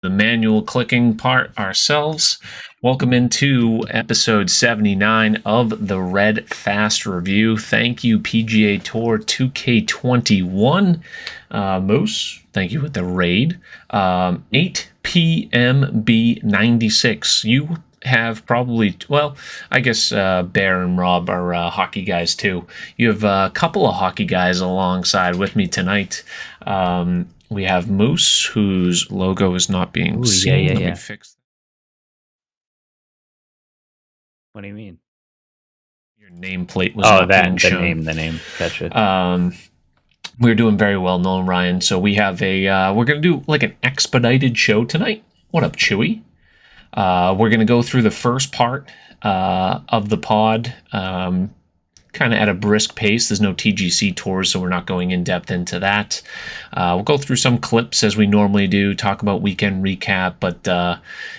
the manual clicking part ourselves. Welcome into episode 79 of the Red Fast Review. Thank you, PGA Tour 2K21. Moose, thank you with the raid. 8PMB96. You have probably, well, I guess Bear and Rob are hockey guys too. You have a couple of hockey guys alongside with me tonight. We have Moose, whose logo is not being seen. Let me fix that. What do you mean? Your nameplate was not being shown. The name. Gotcha. We're doing very well, Nolan Ryan. So we have we're going to do like an expedited show tonight. What up, Chewy? We're going to go through the first part of the pod, kind of at a brisk pace. There's no TGC tours, so we're not going in depth into that. We'll go through some clips as we normally do, talk about weekend recap, but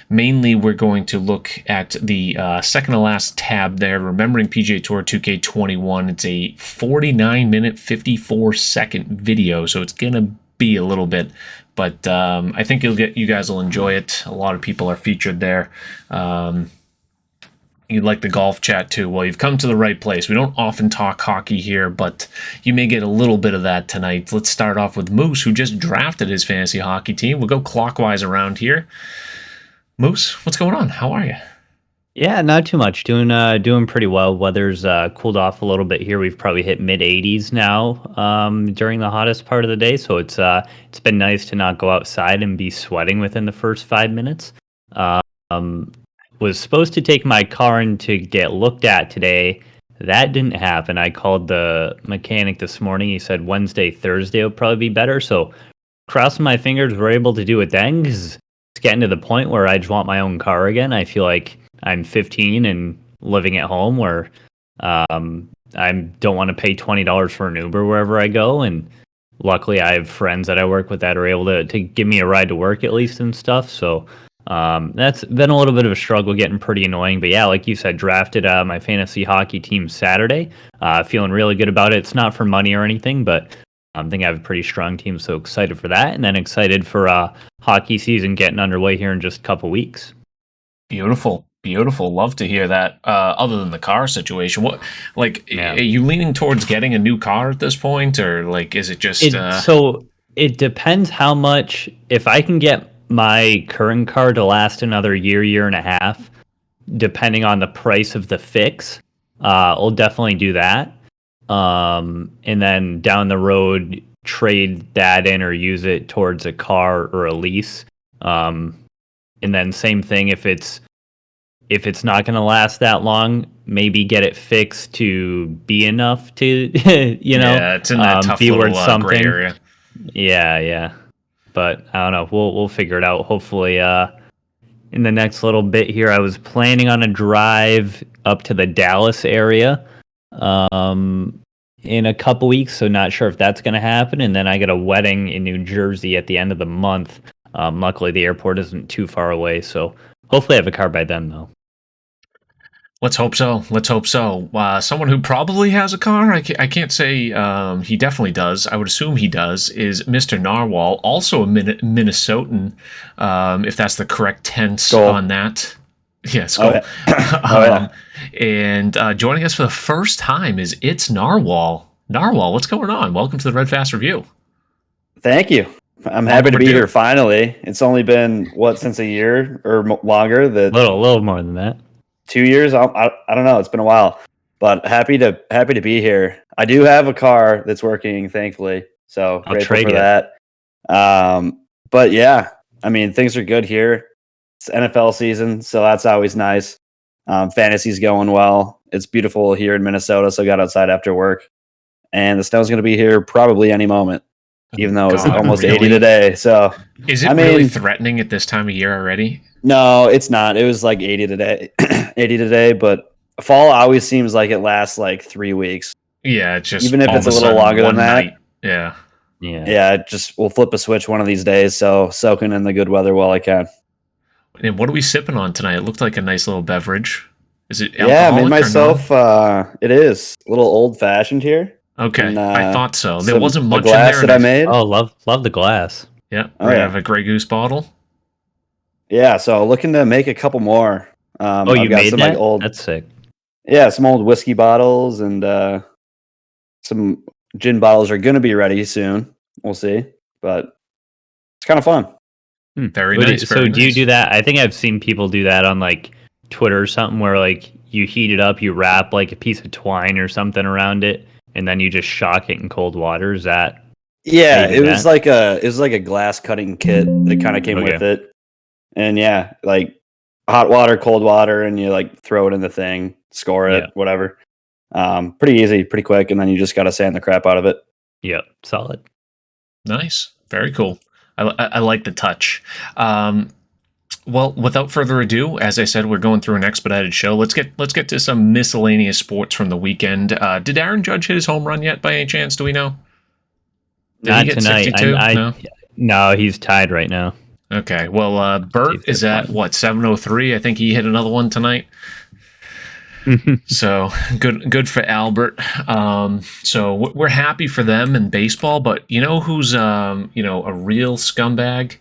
mainly we're going to look at the second to last tab there, remembering PGA Tour 2K21. It's a 49-minute, 54-second video, so it's going to be a little bit, but I think you guys will enjoy it. A lot of people are featured there. You'd like the golf chat too. Well, you've come to the right place. We don't often talk hockey here, but you may get a little bit of that tonight. Let's start off with Moose, who just drafted his fantasy hockey team. We'll go clockwise around here. Moose, what's going on? How are you? Yeah, not too much. Doing pretty well. Weather's cooled off a little bit here. We've probably hit mid 80s now during the hottest part of the day, so it's been nice to not go outside and be sweating within the first 5 minutes. Was supposed to take my car in to get looked at today. That didn't happen. I called the mechanic this morning. He said Wednesday, Thursday would probably be better. So crossing my fingers, we're able to do it then, because it's getting to the point where I just want my own car again. I feel like I'm 15 and living at home where I don't want to pay $20 for an Uber wherever I go. And luckily I have friends that I work with that are able to give me a ride to work at least and stuff. So that's been a little bit of a struggle, getting pretty annoying. But yeah, like you said, drafted my fantasy hockey team Saturday. Feeling really good about it. It's not for money or anything, but I think I have a pretty strong team, so excited for that. And then excited for hockey season getting underway here in just a couple weeks. Beautiful. Love to hear that. Other than the car situation, are you leaning towards getting a new car at this point, or like is it just? So it depends how much. If I can get my current car to last another year and a half, depending on the price of the fix, I'll definitely do that. And then down the road, trade that in or use it towards a car or a lease. And then same thing, if it's not going to last that long, maybe get it fixed to be enough to, it's in that tough be little worth gray area. Yeah. But I don't know. We'll figure it out. Hopefully, in the next little bit here, I was planning on a drive up to the Dallas area in a couple weeks, so not sure if that's going to happen. And then I got a wedding in New Jersey at the end of the month. Luckily, the airport isn't too far away, so hopefully I have a car by then, though. Let's hope so. Someone who probably has a car, I can't say he definitely does. I would assume he does, is Mr. Narwhal, also a Minnesotan, if that's the correct tense on that. Yes, cool. And joining us for the first time is It's Narwhal. Narwhal, what's going on? Welcome to the Red Fast Review. Thank you. I'm happy to be here finally. It's only been, since a year or longer? A little more than that. 2 years? I don't know. It's been a while, but happy to be here. I do have a car that's working, thankfully, so grateful for that. But yeah, I mean, things are good here. It's NFL season, so that's always nice. Fantasy's going well. It's beautiful here in Minnesota, so I got outside after work, and the snow's going to be here probably any moment, even though it's almost 80 today. So is it really threatening at this time of year already? No, it's not. It was like 80 today, but fall always seems like it lasts like 3 weeks. Yeah, it's just even if it's a little longer than that. Night. Yeah. We'll flip a switch one of these days. So soaking in the good weather while I can. And what are we sipping on tonight? It looked like a nice little beverage. Is it alcoholic? Yeah, I made myself. It is a little old fashioned here. Okay, and, I thought so. There wasn't much glass in there that I made. Oh, love the glass. Yeah, we have a Grey Goose bottle. Yeah, so looking to make a couple more. Oh, you I've got made some that? like old, That's sick. yeah, some old whiskey bottles and some gin bottles are going to be ready soon. We'll see, but it's kind of fun. Very nice. So do you do that? I think I've seen people do that on like Twitter or something where like you heat it up, you wrap like a piece of twine or something around it, and then you just shock it in cold water. Is that Yeah, it was like a glass cutting kit that kind of came with it, and yeah, like hot water, cold water, and you like throw it in the thing, score it, whatever. Pretty easy, pretty quick, and then you just got to sand the crap out of it. Yep, solid. Nice, very cool. I like the touch. Well, without further ado, as I said, we're going through an expedited show. Let's get to some miscellaneous sports from the weekend. Did Aaron Judge hit his home run yet, by any chance? Do we know? Did Not he get tonight. 62? No, he's tied right now. Okay. Well, Bert is at what 703. I think he hit another one tonight. So good for Albert. So we're happy for them in baseball, but you know who's a real scumbag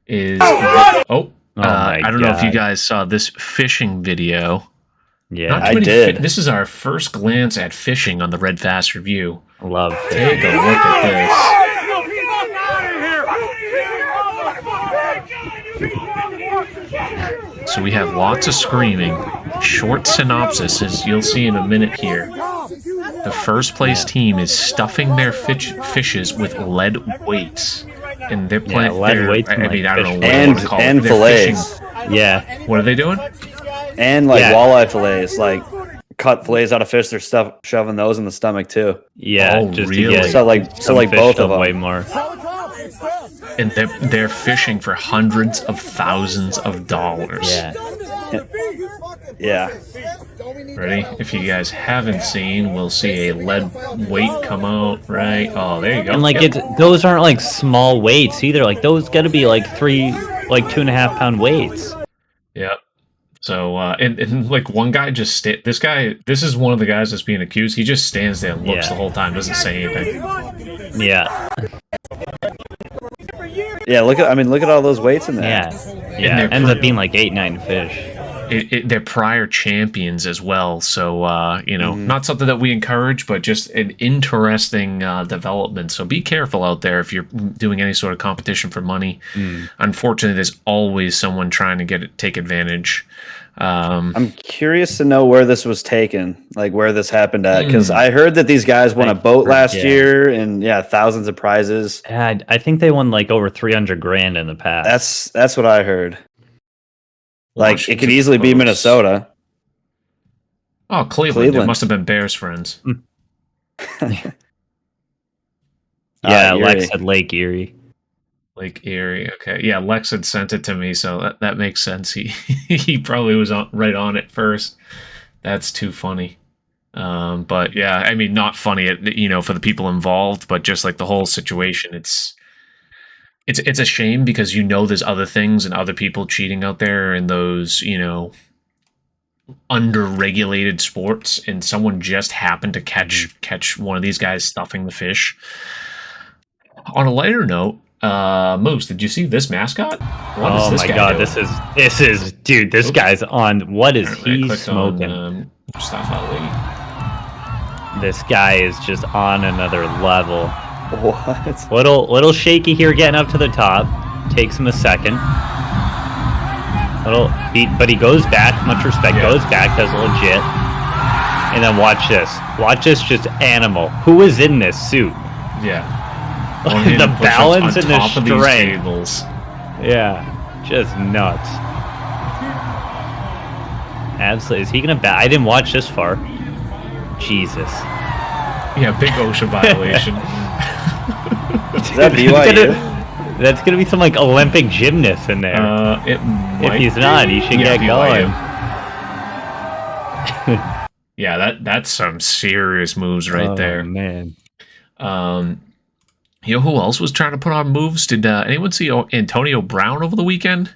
is I don't know if you guys saw this fishing video. Yeah, I did. This is our first glance at fishing on the Red Fast Review. Love fishing. Take a look at this. So we have lots of screaming. Short synopsis, as you'll see in a minute here. The first place team is stuffing their fishes with lead weights. And they're playing lead weights. I don't know what you want to call it. And fillets. Yeah. What are they doing? And like walleye fillets, like cut fillets out of fish. They're shoving those in the stomach too. Yeah, just really? So like both of them. Way more. And they're fishing for hundreds of thousands of dollars. Yeah. Ready? If you guys haven't seen, we'll see a lead weight come out, right? Oh, there you go. And like those aren't like small weights either. Like those got to be like 2.5 pound weights. Yeah. So and like one guy just this is one of the guys that's being accused. He just stands there and looks the whole time, doesn't say anything. Yeah. Yeah, look at all those weights in there. Yeah. It ends up being like 8-9 fish. They're prior champions as well, so not something that we encourage, but just an interesting development. So be careful out there if you're doing any sort of competition for money. Unfortunately, there's always someone trying to take advantage. I'm curious to know where this was taken, like where this happened at, because I heard that these guys won a boat last year and thousands of prizes. I think they won like over 300 grand in the past. That's what I heard. Like, it could easily be Minnesota. Oh, Cleveland. It must have been Bears friends. Lex said Lake Erie. Lake Erie. Okay. Yeah, Lex had sent it to me, so that makes sense. He probably was right on it first. That's too funny. But yeah, I mean, not funny, for the people involved, but just like the whole situation, it's a shame because there's other things and other people cheating out there in those, under-regulated sports, and someone just happened to catch one of these guys stuffing the fish. On a lighter note, Moose, did you see this mascot? Oh my god, this is dude, this guy's on. What is he smoking? Mustafa Ali. This guy is just on another level. What? Little shaky here getting up to the top. Takes him a second. But he goes back. Much respect. Goes back. Does legit. And then watch this. Watch this. Just animal. Who is in this suit? Yeah. The balance and the strength. Yeah. Just nuts. Absolutely. Is he gonna bat? I didn't watch this far. Jesus. Yeah. Big OSHA violation. Is that BYU? That's gonna be some like Olympic gymnast in there. If he's not, he should get going. Yeah, that's some serious moves right there. Man. You know who else was trying to put on moves? Did anyone see Antonio Brown over the weekend?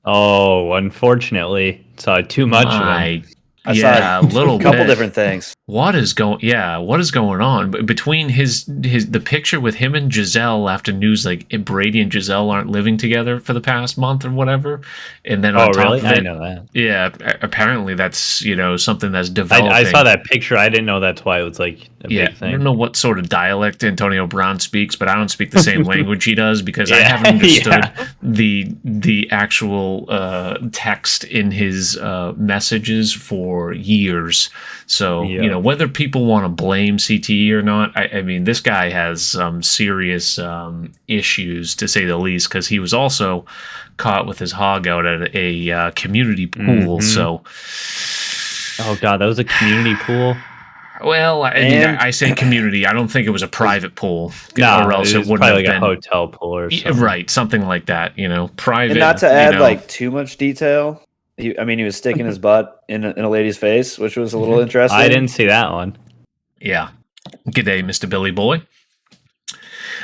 Oh, unfortunately, saw too much of him. I saw a little a couple bit. different things. What is going on between the picture with him and Giselle after news like Brady and Giselle aren't living together for the past month or whatever, and then on top really? of I it, know that. yeah, apparently that's something that's I developing. saw that picture. I didn't know that's why it was like a big thing. I don't know what sort of dialect Antonio Brown speaks, but I don't speak the same language he does because I haven't understood the actual text in his messages for years. So whether people want to blame CTE or not, I mean this guy has some serious issues to say the least because he was also caught with his hog out at a community pool. So, oh god, that was a community pool. Well, I mean, I say community. I don't think it was a private pool, or else it wouldn't have like been a hotel pool or something. Right, something like that. Private. And not to add like too much detail. He was sticking his butt in a lady's face, which was a little interesting. I didn't see that one. Yeah. G'day, Mr. Billy Boy.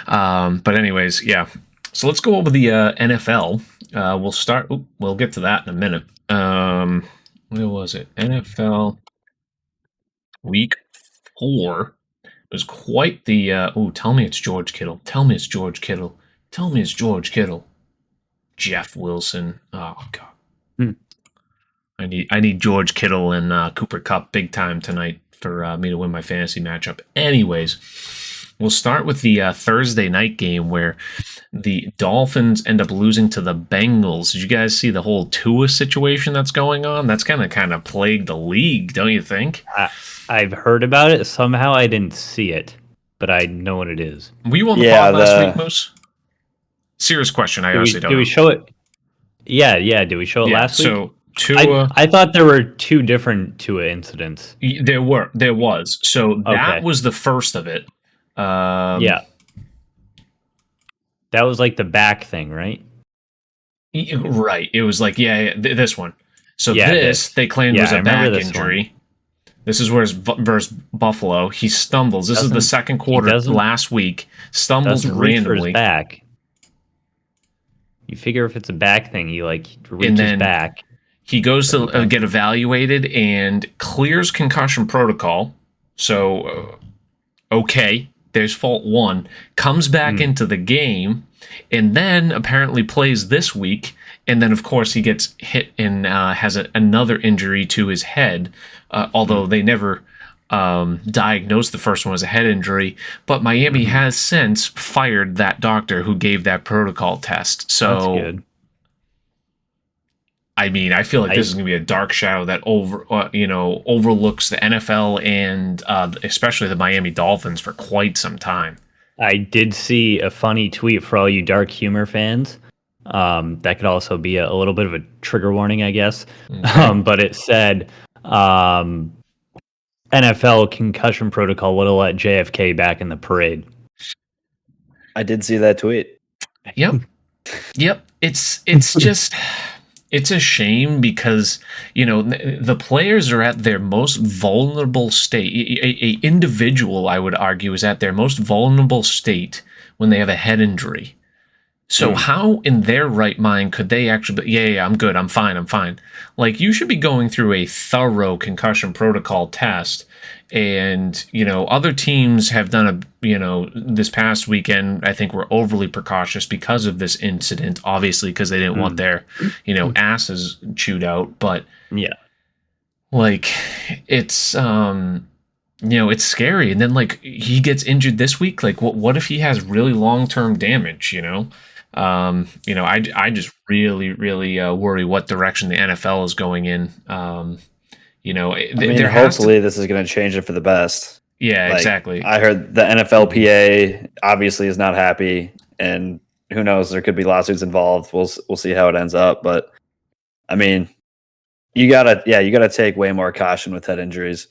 But anyways, yeah. So let's go over the NFL. We'll start. We'll get to that in a minute. Where was it? NFL Week 4. It was quite the. Tell me it's George Kittle. Tell me it's George Kittle. Tell me it's George Kittle. Jeff Wilson. Oh God. I need George Kittle and Cooper Kupp big time tonight for me to win my fantasy matchup. Anyways, we'll start with the Thursday night game where the Dolphins end up losing to the Bengals. Did you guys see the whole Tua situation that's going on? That's kind of plagued the league, don't you think? I've heard about it. Somehow I didn't see it, but I know what it is. Were you on the pod last week, Moose? Serious question. I honestly don't know. Did we show it? Yeah. Did we show it last week? So Tua, I thought there were two different Tua incidents. There was. So that was the first of it. Yeah. That was like the back thing, right? Right. It was like, this one. So they claimed was a back injury. This is versus Buffalo. He stumbles. This is the second quarter last week. Stumbles randomly. For his back. You figure if it's a back thing, he reaches back. He goes to get evaluated and clears concussion protocol. So, there's fault one. Comes back into the game and then apparently plays this week. And then, of course, he gets hit and has another injury to his head, although they never diagnosed the first one as a head injury. But Miami has since fired that doctor who gave that protocol test. So, that's good. I mean, I feel like this is going to be a dark shadow that overlooks the NFL and especially the Miami Dolphins for quite some time. I did see a funny tweet for all you dark humor fans. That could also be a little bit of a trigger warning, I guess. Okay. But it said NFL concussion protocol would have let JFK back in the parade. I did see that tweet. Yep. It's just... It's a shame because, the players are at their most vulnerable state. A individual, I would argue, is at their most vulnerable state when they have a head injury. So how in their right mind could they actually be, I'm good, I'm fine. Like, you should be going through a thorough concussion protocol test. And, other teams have done this past weekend, I think were overly precautious because of this incident, obviously, because they didn't want their, asses chewed out. But, it's, it's scary. And then, he gets injured this week. Like, what if he has really long-term damage, I just really, really worry what direction the NFL is going in. Hopefully this is going to change it for the best. Yeah, exactly. I heard the NFLPA obviously is not happy, and who knows, there could be lawsuits involved. We'll see how it ends up, but I mean, you gotta take way more caution with head injuries.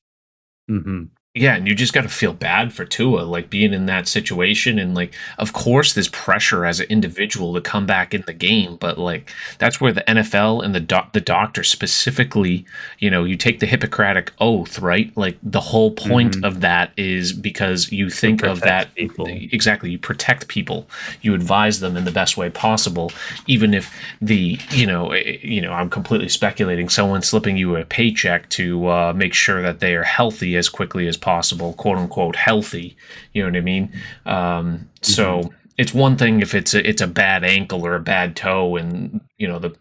Mm-hmm. Yeah, and you just got to feel bad for Tua, like being in that situation, and like, of course, there's pressure as an individual to come back in the game, but like that's where the NFL and the doctor specifically, you take the Hippocratic oath, right? Like the whole point of that is because you think of that people. exactly. You protect people, you advise them in the best way possible, even if I'm completely speculating. Someone slipping you a paycheck to make sure that they are healthy as quickly as possible, quote unquote healthy. You know what I mean? So it's one thing if it's a bad ankle or a bad toe, and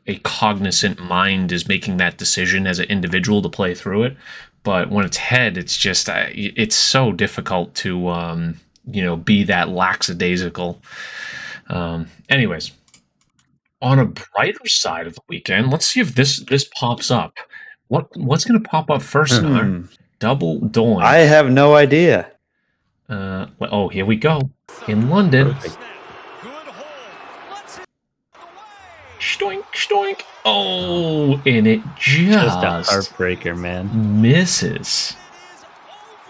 a cognizant mind is making that decision as an individual to play through it. But when it's head, it's just it's so difficult to be that lackadaisical. Anyways, on a brighter side of the weekend, let's see if this pops up. What's going to pop up first, Nar? Double doink. I have no idea. Here we go. In London. Perfect. Stoink, stoink. Oh, and it Just a heartbreaker, man. Misses.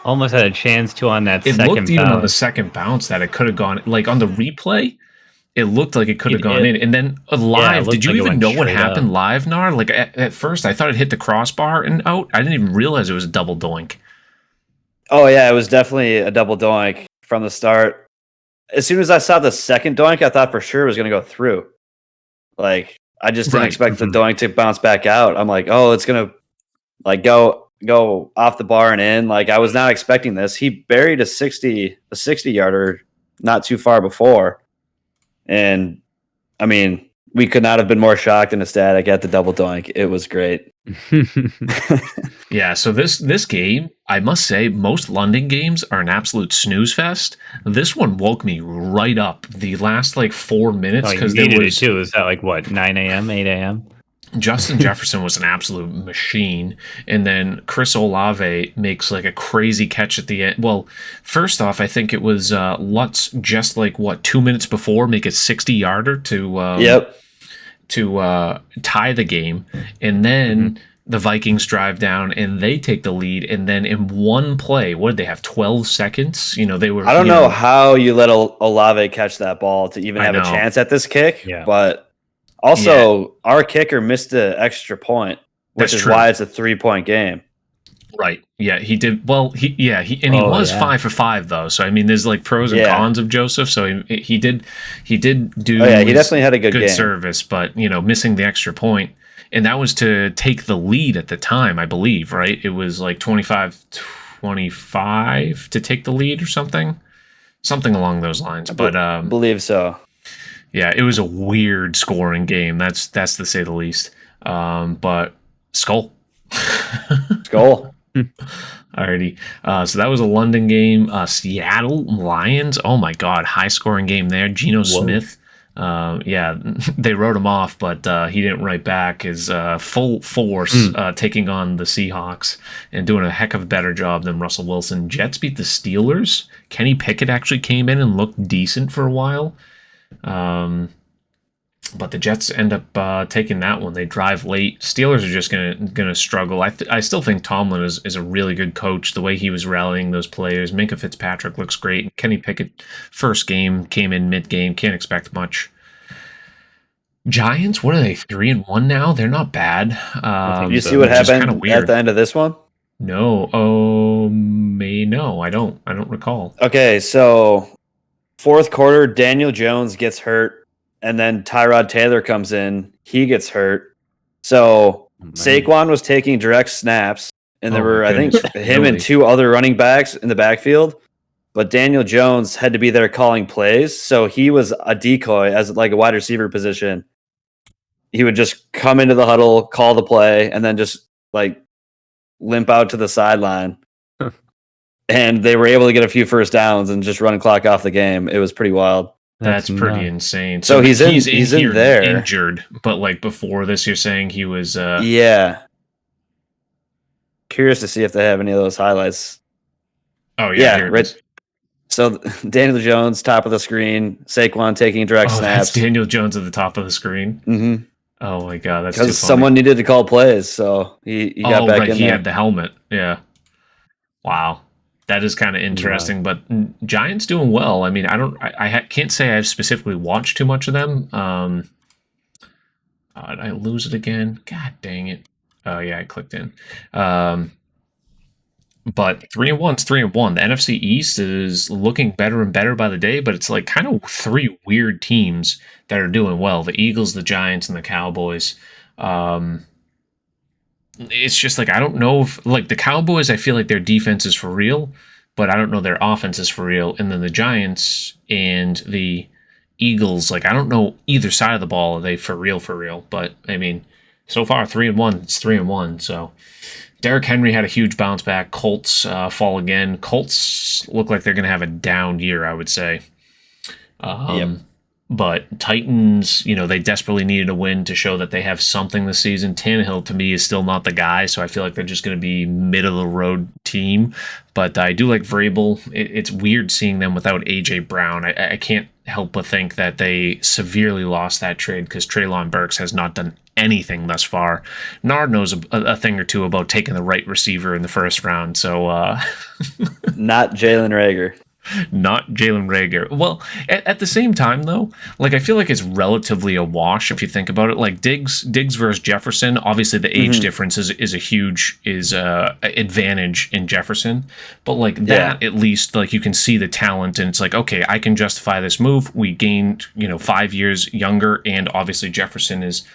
Almost had a chance to on that second bounce. It looked even on the second bounce that it could have gone, like on the replay, it looked like it could have gone in. And then live, did you even know what happened live, Nar? Like at first, I thought it hit the crossbar and out. I didn't even realize it was a double doink. Oh, yeah, it was definitely a double doink from the start. As soon as I saw the second doink, I thought for sure it was going to go through. Like, I just didn't expect the doink to bounce back out. I'm like, oh, it's going to like go off the bar and in. Like, I was not expecting this. He buried a 60-yarder not too far before. And, I mean, we could not have been more shocked and ecstatic at the double doink. It was great. Yeah, so this game, I must say, most London games are an absolute snooze fest. This one woke me right up the last 4 minutes because there was it too. Is that like what 9 a.m., 8 a.m.? Justin Jefferson was an absolute machine, and then Chris Olave makes a crazy catch at the end. Well, first off, I think it was Lutz just 2 minutes before make a 60-yarder to tie the game, and then the Vikings drive down and they take the lead, and then in one play, what did they have? 12 seconds. They were. I don't know how you let Olave catch that ball to even have a chance at this kick, but. Also, our kicker missed an extra point, which is why it's a 3-point game. Right. Yeah, he did. Well, he was 5 for 5 though. So I mean, there's pros and cons of Joseph. So he did do. Oh yeah, he definitely had a good game. Service, but missing the extra point, and that was to take the lead at the time, I believe. Right? It was 25-25 to take the lead or something along those lines. But I believe so. Yeah, it was a weird scoring game. That's to say the least. But Skull. Alrighty. So that was a London game. Seattle Lions. Oh my God, high scoring game there. Geno Smith. They wrote him off, but he didn't write back. His full force taking on the Seahawks and doing a heck of a better job than Russell Wilson. Jets beat the Steelers. Kenny Pickett actually came in and looked decent for a while. But the Jets end up taking that one. They drive late. Steelers are just gonna struggle. I still think Tomlin is a really good coach. The way he was rallying those players, Minkah Fitzpatrick looks great. Kenny Pickett, first game, came in mid-game. Can't expect much. Giants, what are they? 3-1 now. They're not bad. You see what happened at the end of this one? No. No. I don't recall. Okay, so. Fourth quarter, Daniel Jones gets hurt, and then Tyrod Taylor comes in. He gets hurt. So Saquon was taking direct snaps, and there were, I think, him and two other running backs in the backfield. But Daniel Jones had to be there calling plays, so he was a decoy as a wide receiver position. He would just come into the huddle, call the play, and then just limp out to the sideline. And they were able to get a few first downs and just run clock off the game. It was pretty wild. That's pretty insane. So he's in there injured, but before this, you're saying he was. Yeah. Curious to see if they have any of those highlights. Oh yeah, right. So Daniel Jones, top of the screen. Saquon taking direct snaps. That's Daniel Jones at the top of the screen. Mm-hmm. Oh my God, that's because someone needed to call plays, so he got back in there. He had the helmet. Yeah. Wow. That is kind of interesting, but Giants doing well. I mean, can't say I've specifically watched too much of them. Did I lose it again? God dang it! Oh yeah, I clicked in. But 3-1's 3-1. The NFC East is looking better and better by the day, but it's like kind of three weird teams that are doing well: the Eagles, the Giants, and the Cowboys. It's just like I don't know if like the Cowboys. I feel like their defense is for real, but I don't know their offense is for real. And then the Giants and the Eagles, like I don't know either side of the ball. Are they for real? For real? But I mean, so far 3-1. It's 3-1. So Derrick Henry had a huge bounce back. Colts fall again. Colts look like they're going to have a down year, I would say. Yep. But Titans, they desperately needed a win to show that they have something this season. Tannehill, to me, is still not the guy, so I feel like they're just going to be middle-of-the-road team. But I do like Vrabel. It's weird seeing them without A.J. Brown. I can't help but think that they severely lost that trade because Treylon Burks has not done anything thus far. Nard knows a thing or two about taking the right receiver in the first round, so... Not Jalen Reagor. Not Jalen Reagor. Well, at the same time, though, like I feel like it's relatively a wash if you think about it. Like Diggs versus Jefferson. Obviously, the age difference is a huge advantage in Jefferson. But like that, at least like you can see the talent, and it's like okay, I can justify this move. We gained 5 years younger, and obviously Jefferson is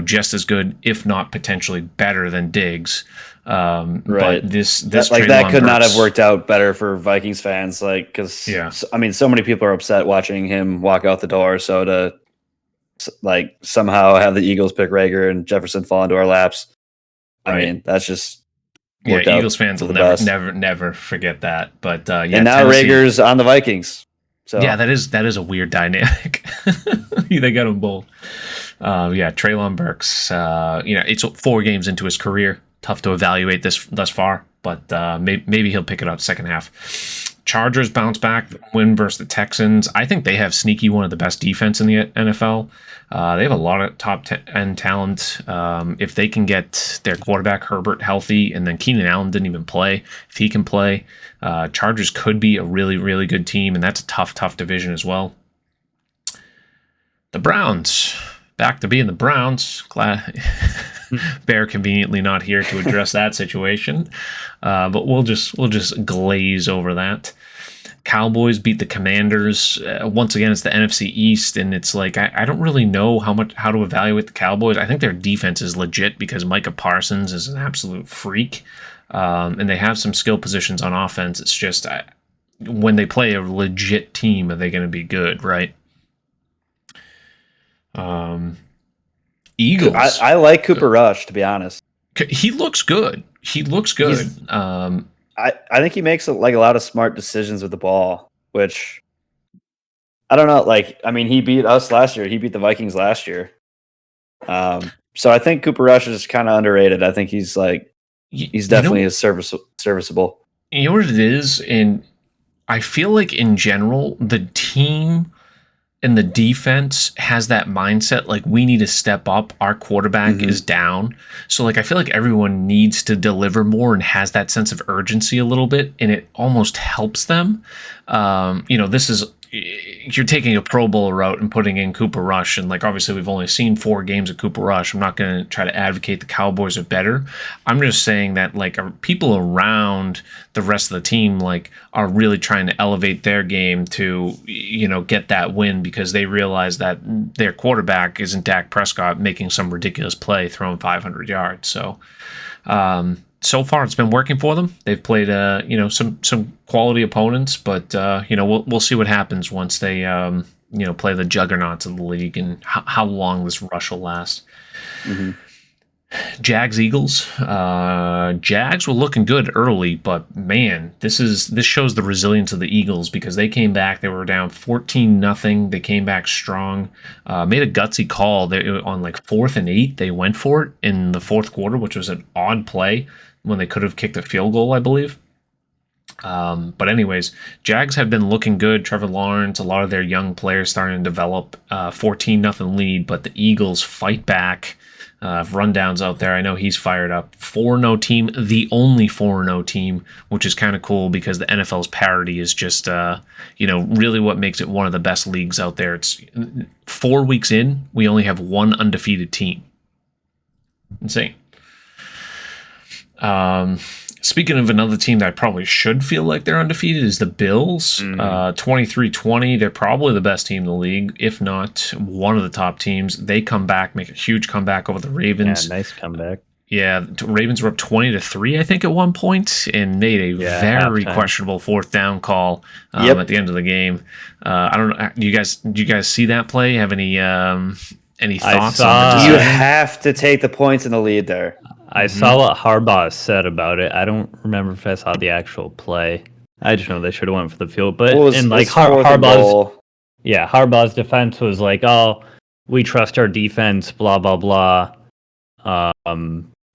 just as good, if not potentially better than Diggs. Right. But this that could not have worked out better for Vikings fans, because so many people are upset watching him walk out the door. So to somehow have the Eagles pick Reagor and Jefferson fall into our laps, I mean that's just Eagles fans will never forget that. But and now Reagor's on the Vikings. So yeah, that is a weird dynamic. They got them both. Treylon Burks. It's 4 games into his career. Tough to evaluate this thus far, but maybe he'll pick it up second half. Chargers bounce back, win versus the Texans. I think they have sneaky one of the best defense in the NFL. They have a lot of top end talent. If they can get their quarterback Herbert healthy, and then Keenan Allen didn't even play. If he can play, Chargers could be a really, really good team, and that's a tough division as well. The Browns, back to being the Browns. Glad Bear conveniently not here to address that situation, but we'll just glaze over that. Cowboys beat the Commanders. Once again, it's the NFC East, and it's like I don't really know how to evaluate the Cowboys. I think their defense is legit because Micah Parsons is an absolute freak, and they have some skill positions on offense. It's just when they play a legit team, are they going to be good, right? Eagles. I like Cooper Rush, to be honest. He looks good. I think he makes a lot of smart decisions with the ball, which I don't know. He beat us last year. He beat the Vikings last year. So I think Cooper Rush is kind of underrated. I think he's definitely serviceable. You know what it is, and I feel like in general the team and the defense has that mindset, like we need to step up. Our quarterback is down. So I feel like everyone needs to deliver more and has that sense of urgency a little bit, and it almost helps them. This is, you're taking a Pro Bowl route and putting in Cooper Rush, and obviously we've only seen 4 games of Cooper Rush. I'm not going to try to advocate the Cowboys are better. I'm just saying that people around the rest of the team are really trying to elevate their game to get that win, because they realize that their quarterback isn't Dak Prescott making some ridiculous play throwing 500 yards. So far it's been working for them. They've played some quality opponents, but we'll see what happens once they play the juggernauts of the league and how long this rush will last. Jags Eagles. Jags were looking good early, but man, this shows the resilience of the Eagles, because they came back. They were down 14-0. They came back strong. Made a gutsy call. They on 4th and 8. They went for it in the fourth quarter, which was an odd play when they could have kicked a field goal, I believe. But anyways, Jags have been looking good. Trevor Lawrence, a lot of their young players starting to develop. 14-0 lead, but the Eagles fight back. rundowns out there. I know he's fired up. 4-0 team, the only 4-0 team, which is kind of cool because the NFL's parity is just, really what makes it one of the best leagues out there. It's 4 weeks in, we only have one undefeated team. Insane. Speaking of another team that I probably should feel like they're undefeated is the Bills. 23-20. They're probably the best team in the league, if not one of the top teams. They come back, make a huge comeback over the Ravens. Yeah, nice comeback. Yeah, Ravens were up 20-3, I think, at one point, and made a very questionable fourth down call at the end of the game. I don't know. Do you guys see that play? Have any thoughts on it? You have to take the points in the lead there. I saw what Harbaugh said about it. I don't remember if I saw the actual play. I just know they should have went for the field. But Harbaugh's defense was like, "Oh, we trust our defense." Blah blah blah.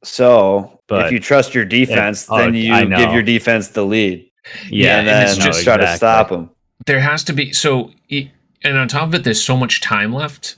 So if you trust your defense, then you give your defense the lead. Yeah, and then just try to stop them. There has to be and on top of it, there's so much time left.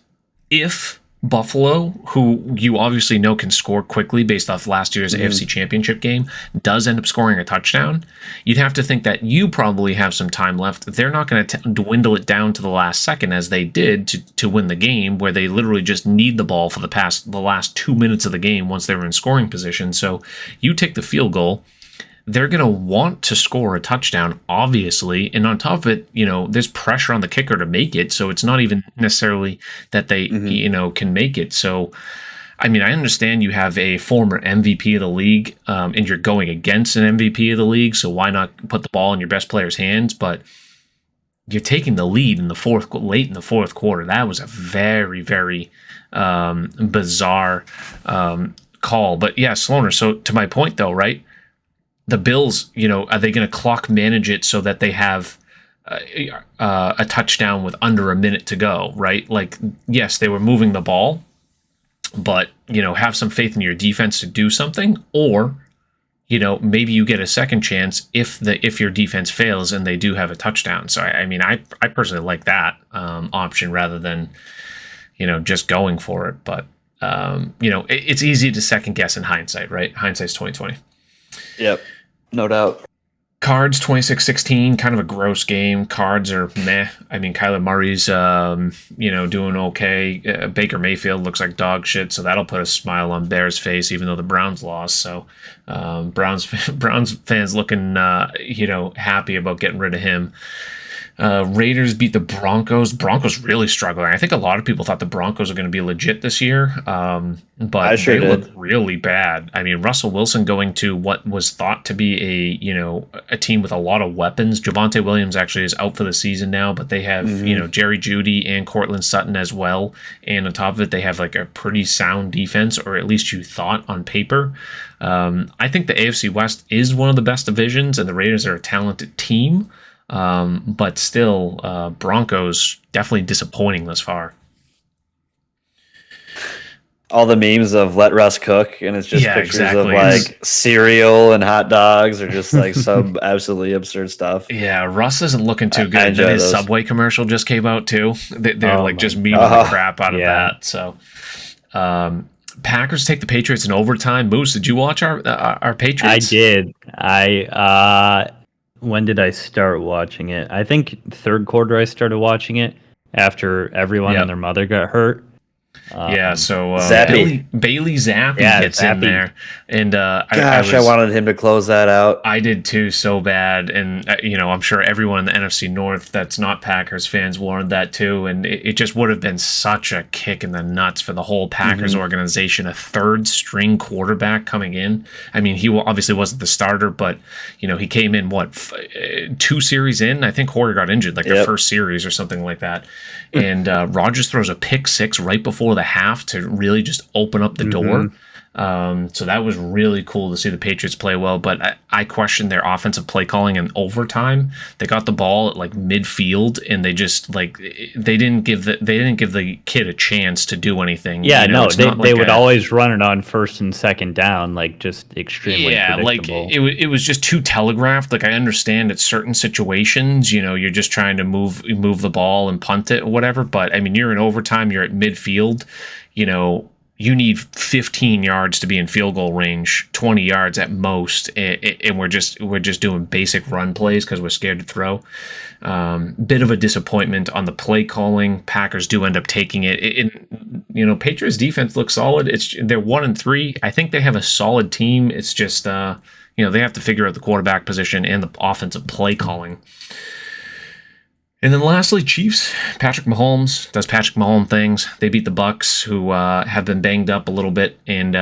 If Buffalo, who you obviously know can score quickly based off last year's AFC Championship game, does end up scoring a touchdown, you'd have to think that you probably have some time left. They're not going to dwindle it down to the last second as they did to win the game, where they literally just need the ball for the last 2 minutes of the game once they were in scoring position. So you take the field goal. They're going to want to score a touchdown, obviously. And on top of it, there's pressure on the kicker to make it. So it's not even necessarily that they, can make it. So, I mean, I understand you have a former MVP of the league and you're going against an MVP of the league. So why not put the ball in your best player's hands? But you're taking the lead late in the fourth quarter. That was a very, very bizarre call. But yeah, Sloaner. So to my point, though, right? The Bills, are they going to clock manage it so that they have a touchdown with under a minute to go, right? Like, yes, they were moving the ball, but, have some faith in your defense to do something, or, maybe you get a second chance if your defense fails and they do have a touchdown. So, I personally like that option rather than, just going for it. But, it's easy to second guess in hindsight, right? Hindsight's 20/20. Yep. No doubt. Cards 26-16, kind of a gross game. Cards are meh. I mean, Kyler Murray's, doing okay. Baker Mayfield looks like dog shit, so that'll put a smile on Bears' face, even though the Browns lost. So, Browns fans looking, happy about getting rid of him. Raiders beat the Broncos. Broncos really struggling. I think a lot of people thought the Broncos are going to be legit this year, but they look really bad. I mean, Russell Wilson going to what was thought to be a team with a lot of weapons. Javonte Williams actually is out for the season now, but they have Jerry Jeudy and Cortland Sutton as well, and on top of it, they have like a pretty sound defense, or at least you thought on paper. I think the AFC West is one of the best divisions, and the Raiders are a talented team. But still, Broncos definitely disappointing thus far. All the memes of let Russ cook, and it's just pictures of like cereal and hot dogs, or just like some absolutely absurd stuff. Yeah, Russ isn't looking too good. And his Subway commercial just came out too. They're just memeing the crap out of that. So, Packers take the Patriots in overtime. Moose, did you watch our Patriots? I did. When did I start watching it? I think third quarter I started watching it after everyone and their mother got hurt. So Bailey Zappi gets Zappe in there, and I wanted him to close that out. I did too, so bad, and I'm sure everyone in the NFC North that's not Packers fans wanted that too, and it just would have been such a kick in the nuts for the whole Packers organization. A third string quarterback coming in. I mean, he obviously wasn't the starter, but he came in 2 series in. I think Hoyer got injured like the first series or something like that, and Rodgers throws a pick six right before the half to really just open up the door. So that was really cool to see the Patriots play well, but I questioned their offensive play calling in overtime. They got the ball at like midfield, and they just they didn't give the kid a chance to do anything. Yeah, they would always run it on first and second down, like just extremely predictable. Like it was just too telegraphed. Like I understand at certain situations, you're just trying to move the ball and punt it or whatever, but I mean you're in overtime, you're at midfield, you need 15 yards to be in field goal range, 20 yards at most, and we're just doing basic run plays because we're scared to throw. Bit of a disappointment on the play calling. Packers do end up taking it. Patriots defense looks solid. They're 1-3. I think they have a solid team. It's just they have to figure out the quarterback position and the offensive play calling. And then lastly, Chiefs. Patrick Mahomes does Patrick Mahomes things. They beat the Bucks, who have been banged up a little bit, and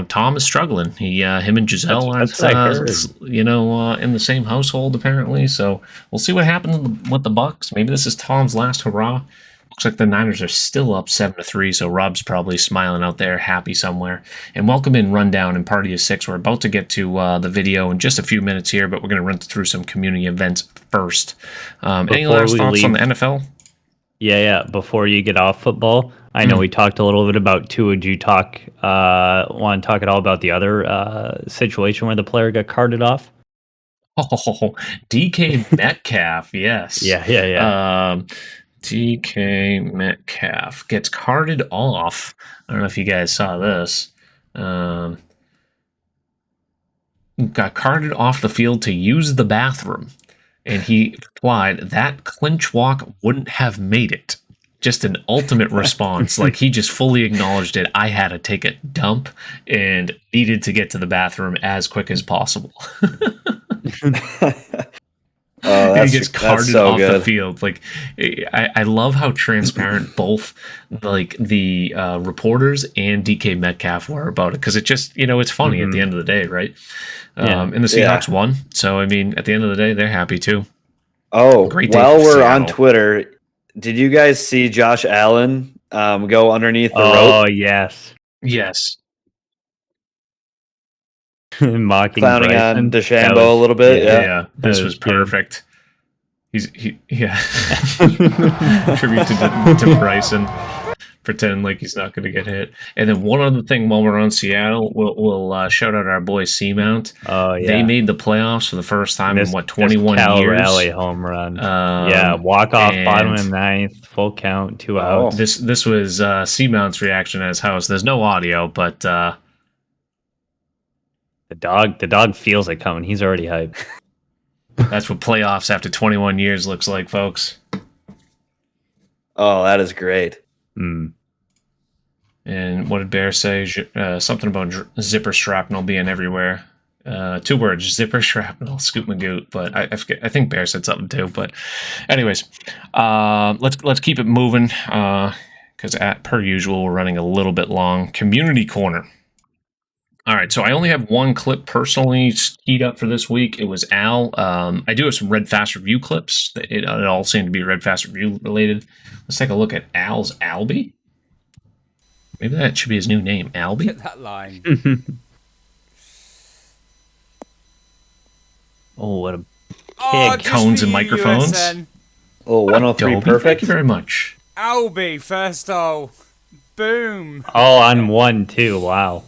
Tom is struggling. Him and Giselle aren't in the same household apparently. So we'll see what happens with the Bucks. Maybe this is Tom's last hurrah. Looks like the Niners are still up 7-3, so Rob's probably smiling out there, happy somewhere. And welcome in Rundown and Party of Six. We're about to get to the video in just a few minutes here, but we're going to run through some community events first. Any last thoughts on the NFL? Yeah. Before you get off football, I know we talked a little bit about Tua. Would you want to talk at all about the other situation where the player got carted off? Oh, DK Metcalf, yes. Yeah. DK Metcalf gets carted off. I don't know if you guys saw this. Got carted off the field to use the bathroom. And he replied, that clinch walk wouldn't have made it. Just an ultimate response. Like, he just fully acknowledged it. I had to take a dump and needed to get to the bathroom as quick as possible. He gets carted off the field. Like, I love how transparent both like the reporters and DK Metcalf were about it, because it just it's funny at the end of the day, right? And the Seahawks won, so I mean, at the end of the day, they're happy too. Oh, while we're on Twitter, did you guys see Josh Allen go underneath the rope? Oh yes. Mocking clowning Bryson on DeChambeau a little bit. Yeah. This was perfect. Tribute to Bryson. Pretend like he's not going to get hit. And then one other thing, while we're on Seattle, we'll shout out our boy Seamount. Oh yeah, they made the playoffs for the first time in 21 Cal years. Rally home run. Walk off bottom of the ninth, full count, 2 outs. This was Seamount's reaction at his house. There's no audio, but the dog feels it coming. He's already hyped. That's what playoffs after 21 years looks like, folks. Oh, that is great. Mm. And what did Bear say? Something about zipper shrapnel being everywhere. 2 words: zipper shrapnel, scoop magoot. But I forget. I think Bear said something too. But anyways, let's keep it moving, because per usual we're running a little bit long. Community corner. All right, so I only have one clip personally keyed up for this week. It was Al. I do have some Red Fast Review clips. It all seemed to be Red Fast Review related. Let's take a look at Al's Albie. Maybe that should be his new name, Albie. Get that line. Oh, what a pig. Cones and microphones. USN. Oh, 103 Adobe, perfect. Thank you very much. Albie, first hole. Boom. Oh, on 1 too. Wow.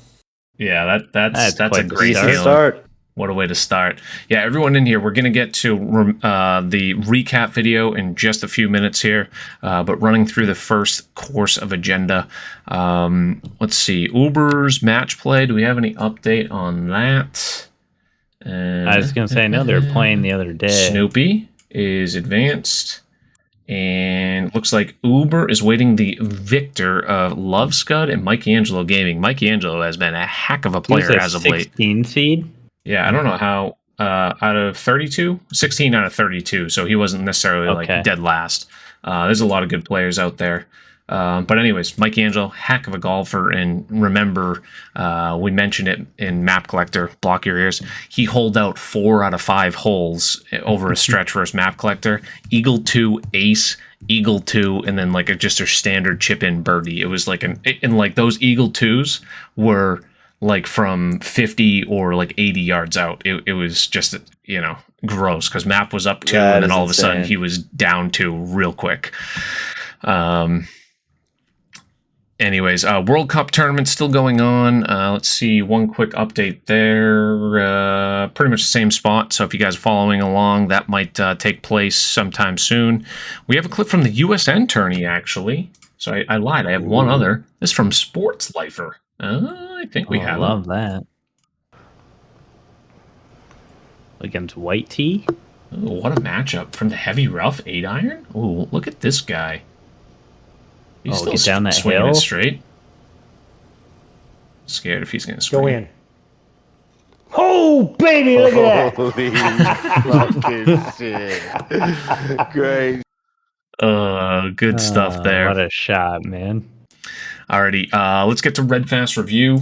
Yeah, that's a great start. What a way to start. Yeah, everyone in here, we're going to get to the recap video in just a few minutes here, but running through the first course of agenda. Let's see. Uber's match play. Do we have any update on that? I was going to say, no, they were playing the other day. Snoopy is advanced. And looks like Uber is waiting the victor of Love Scud and Mike Angelo Gaming. Mike Angelo has been a heck of a player as of late. 16 seed? Yeah, I don't know how. Out of 32? 16 out of 32, so he wasn't necessarily like dead last. There's a lot of good players out there. But anyways, Mike Angelo, heck of a golfer. And remember, we mentioned it in Map Collector, block your ears. He holed out 4 out of 5 holes over a stretch versus Map Collector. Eagle 2, ace, Eagle 2, and then just a standard chip in birdie. It was like those Eagle 2s were like from 50 or 80 yards out. It was just, gross, because Map was up 2, and then all of a sudden he was down 2 real quick. Anyways, World Cup tournament still going on. Let's see, one quick update there. Pretty much the same spot, so if you guys are following along, that might take place sometime soon. We have a clip from the USN tourney, actually. So I lied. I have one other. This is from Sports Lifer. I think we have I love that. Against White Tee. Oh, what a matchup from the heavy rough 8-iron. Oh, look at this guy. He's still get down that swinging hill. it straight. Scared if he's going to swing. Go in. Oh, baby, look at that. Fucking shit. Great. Good stuff there. What a shot, man. Alrighty, let's get to Red Fast Review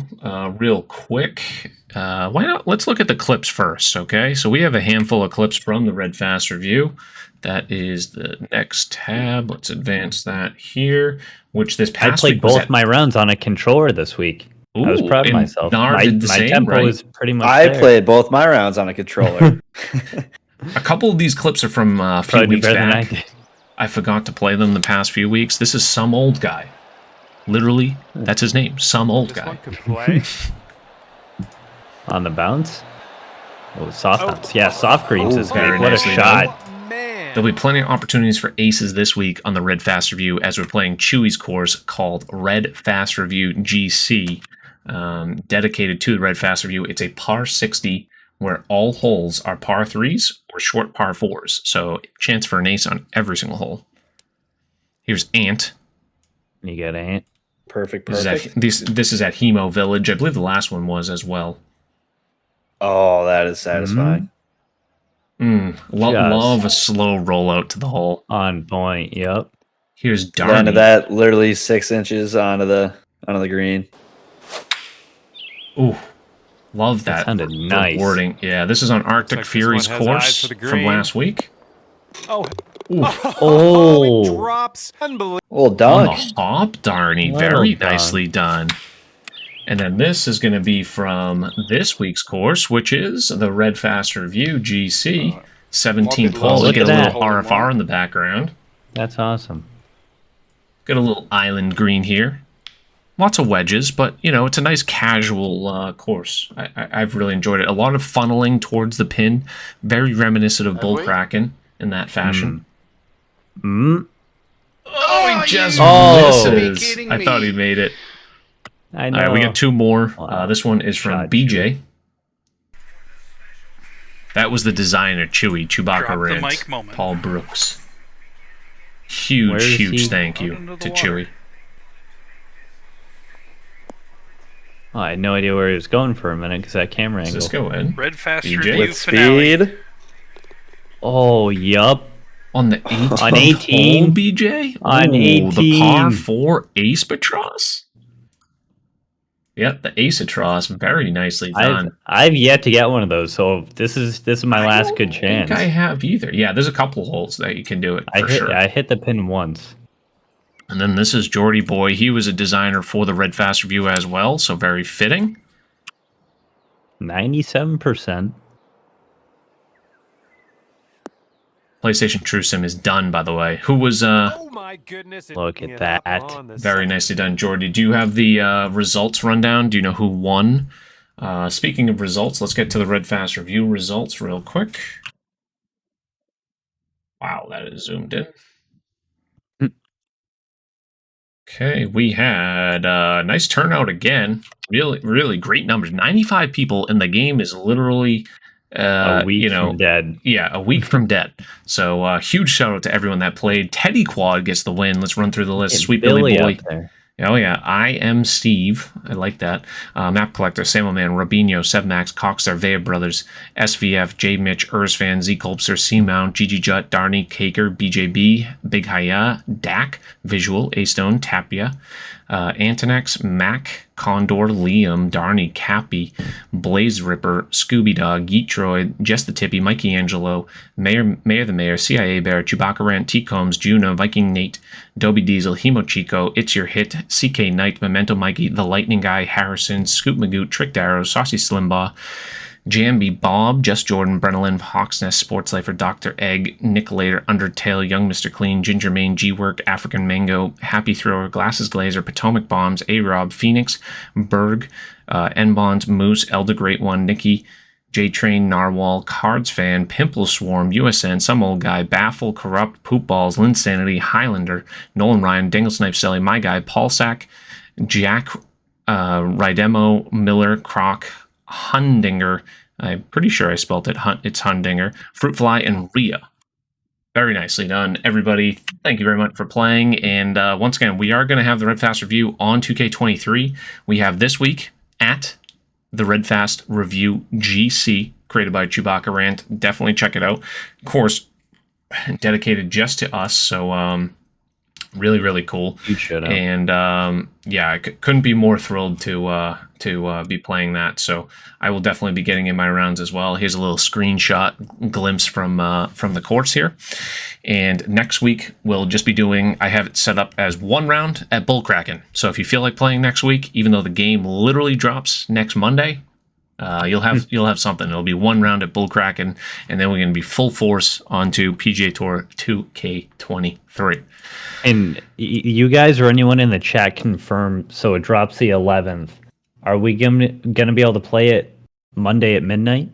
real quick. Why not? Let's look at the clips first, okay? So we have a handful of clips from the Red Fast Review. That is the next tab. Let's advance that here, which this past week I played both my rounds on a controller this week. Ooh, I was proud of myself. Nar did the my same, tempo right? was pretty much I there. played both my rounds on a controller. A couple of these clips are from a few Probably weeks better than I back. did. I forgot to play them the past few weeks. This is some old guy. Literally, that's his name. Some old This guy. one could play. On the bounce. Oh, soft bounce. Yeah, soft greens is very big. What a nicely shot. done. Man. There'll be plenty of opportunities for aces this week on the Red Fast Review as we're playing Chewy's course called Red Fast Review GC, dedicated to the Red Fast Review. It's a par 60 where all holes are par 3s or short par 4s. So chance for an ace on every single hole. Here's Ant. You got Ant. Perfect. This is at Hemo Village. I believe the last one was as well. Oh, that is satisfying. Love a slow rollout to the hole. On point, yep. Here's Landed Darby. that literally 6 inches onto the green. Ooh, love that. Sounded nice. Rewarding. Yeah, this is on Arctic like this Fury's one has eyes course for the from green. last week. Oh. Oh. It drops. Unbelievable. Well On done. the hop, Darny. Well Very done. nicely done. And then this is going to be from this week's course, which is the Red Fast Review GC. 17th hole. Look Get at a that. little RFR in the background. That's awesome. Got a little island green here. Lots of wedges, but, you know, it's a nice casual course. I've really enjoyed it. A lot of funneling towards the pin. Very reminiscent of bull cracking in that fashion. Oh, he just misses. I thought he made it. I know. All right, we got two more. Wow. This one is from Shot, BJ. That was the designer, Chewbacca Drop the Rant, mic moment. Paul Brooks. Where is Huge he? thank you Out into the to water. Chewy. Oh, I had no idea where he was going for a minute because that camera Does angle. this go in? Red Fast BJ? Review With finale. speed. Oh, yup. On the 18th On 18? hole, BJ? On Ooh, the par 18. 4 Ace Patros? Yep, the Ace Patros. Very nicely done. I've yet to get one of those, so this is my last good I chance. think I have either. Yeah, there's a couple holes that you can do it for sure. I hit the pin once. And then this is Jordy Boy. He was a designer for the Red Fast Review as well, so very fitting. 97%. PlayStation True Sim is done, by the way. Who was Oh my goodness. Look at that. very nicely done, Jordy? Do you have the results rundown? Do you know who won? Speaking of results, let's get to the Red Fast Review results real quick. Wow, that is zoomed in. Okay, we had a nice turnout again. Really, really great numbers. 95 people, and the game is literally A week from dead. Yeah, a week from dead. So huge shout out to everyone that played. Teddy Quad gets the win. Let's run through the list. Get Sweet Billy Boy. up there. Oh yeah, I am Steve. I like that. Map Collector, Samuelman, Robinho, Sebmax, Coxstar, Vea Brothers, SVF, J Mitch, Ursfan, Z Colpster, C-Mount, GG Jut, Darny, Caker, BJB, Big Haya, Dak, Visual, A-Stone, Tapia, Antonex, Mac, Condor, Liam, Darny, Cappy, Blaze Ripper, Scooby Dog, Yeet Troy, Just the Tippy, Mikey Angelo, Mayor the Mayor, CIA Bear, Chewbacca Rant, T Combs, Juno, Viking Nate, Dobie Diesel, Hemo Chico, It's Your Hit, CK Knight, Memento Mikey, The Lightning Guy, Harrison, Scoop Magoot, Tricked Arrow, Saucy Slimbaugh, Jamby Bob, Just Jordan, Brennan, Hawksnest, Sports Lifer, Dr. Egg, Nick Later, Undertale, Young Mr. Clean, Ginger Mane, G-Work, African Mango, Happy Thrower, Glasses Glazer, Potomac Bombs, A-Rob, Phoenix, Berg, N-Bonds, Moose, Elder Great One, Nikki, J-Train, Narwhal, Cards Fan, Pimple Swarm, USN, Some Old Guy, Baffle, Corrupt, Poop Balls, Linsanity, Highlander, Nolan Ryan, Dingle Snipe, Selly, My Guy, Paul Sack, Jack, Rydemo, Miller, Croc, Hundinger. I'm pretty sure I spelled it. It's Hundinger, Fruitfly, and Rhea. Very nicely done, everybody. Thank you very much for playing. And once again, we are going to have the Red Fast review on 2K23. We have this week at the Red Fast Review GC, created by Chewbacca Rant. Definitely check it out. Of course, dedicated just to us. So really, really cool. You should have. And yeah, I couldn't be more thrilled to be playing that. So I will definitely be getting in my rounds as well. Here's a little screenshot glimpse from the course here. And next week we'll just be doing. I have it set up as one round at Bullcracken. So if you feel like playing next week, even though the game literally drops next Monday, you'll have something. It'll be one round at Bullcracken, and then we're going to be full force onto PGA Tour 2K23. And you guys or anyone in the chat confirm, so it drops the 11th. Are we going to be able to play it Monday at midnight?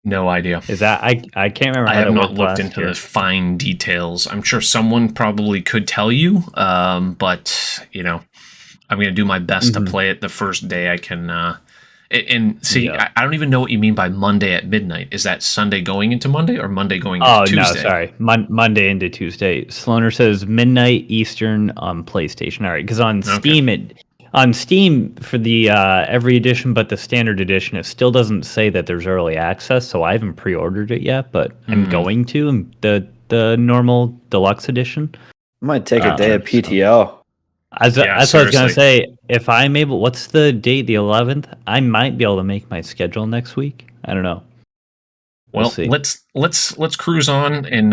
No idea. Is that I can't remember. I have not looked into the fine details. I'm sure someone probably could tell you, but you know, I'm going to do my best to play it the first day I can. And see, I don't even know what you mean by Monday at midnight. Is that Sunday going into Monday or Monday going into Tuesday? Oh, no, sorry. Monday into Tuesday. Sloaner says midnight Eastern on PlayStation. All right, because on Steam, on Steam for the every edition but the standard edition, it still doesn't say that there's early access, so I haven't pre-ordered it yet, but I'm going to, the normal deluxe edition. I might take a day of PTO. That's what I was going to say. If I'm able, what's the date? The 11th? I might be able to make my schedule next week. I don't know. Well, let's cruise on and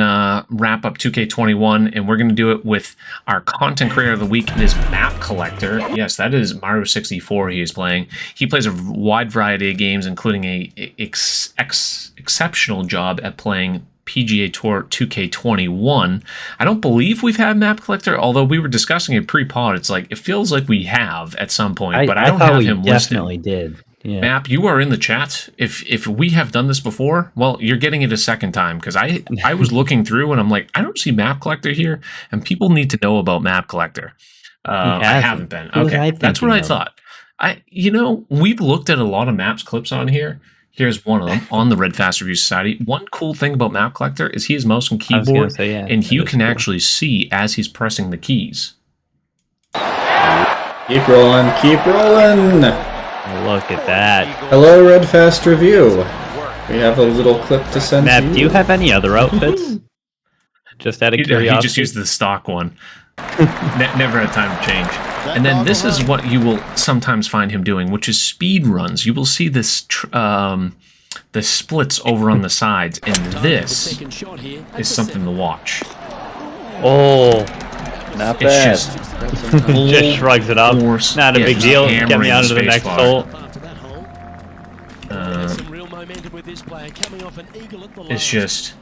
wrap up 2K21, and we're going to do it with our content creator of the week. It is Map Collector. Yes, that is Mario 64 he is playing. He plays a wide variety of games, including a exceptional job at playing PGA Tour 2K21. I don't believe we've had Map Collector, although we were discussing it pre-pod. It's like, it feels like we have at some point, but I don't have him listed. Definitely did. Yeah. Map, you are in the chat. If we have done this before, well, you're getting it a second time, because I was looking through and I'm like, I don't see Map Collector here, and people need to know about Map Collector. I haven't been. Okay, that's what I thought. We've looked at a lot of Maps clips on here. Here's one of them on the Red Fast Review Society. One cool thing about Map Collector is he has mouse and keyboard, and you can actually see as he's pressing the keys. Keep rolling, keep rolling. Look at that. Hello, Red Fast Review. We have a little clip to send Matt, to you. do you have any other outfits? Just out of curiosity. He just used the stock one. Never had time to change. And then this is what you will sometimes find him doing, which is speed runs. You will see this the splits over on the sides, and this is something to watch. Oh, not bad. It's just shrugs it up. Not a big deal. Get me on to the next hole. It's just.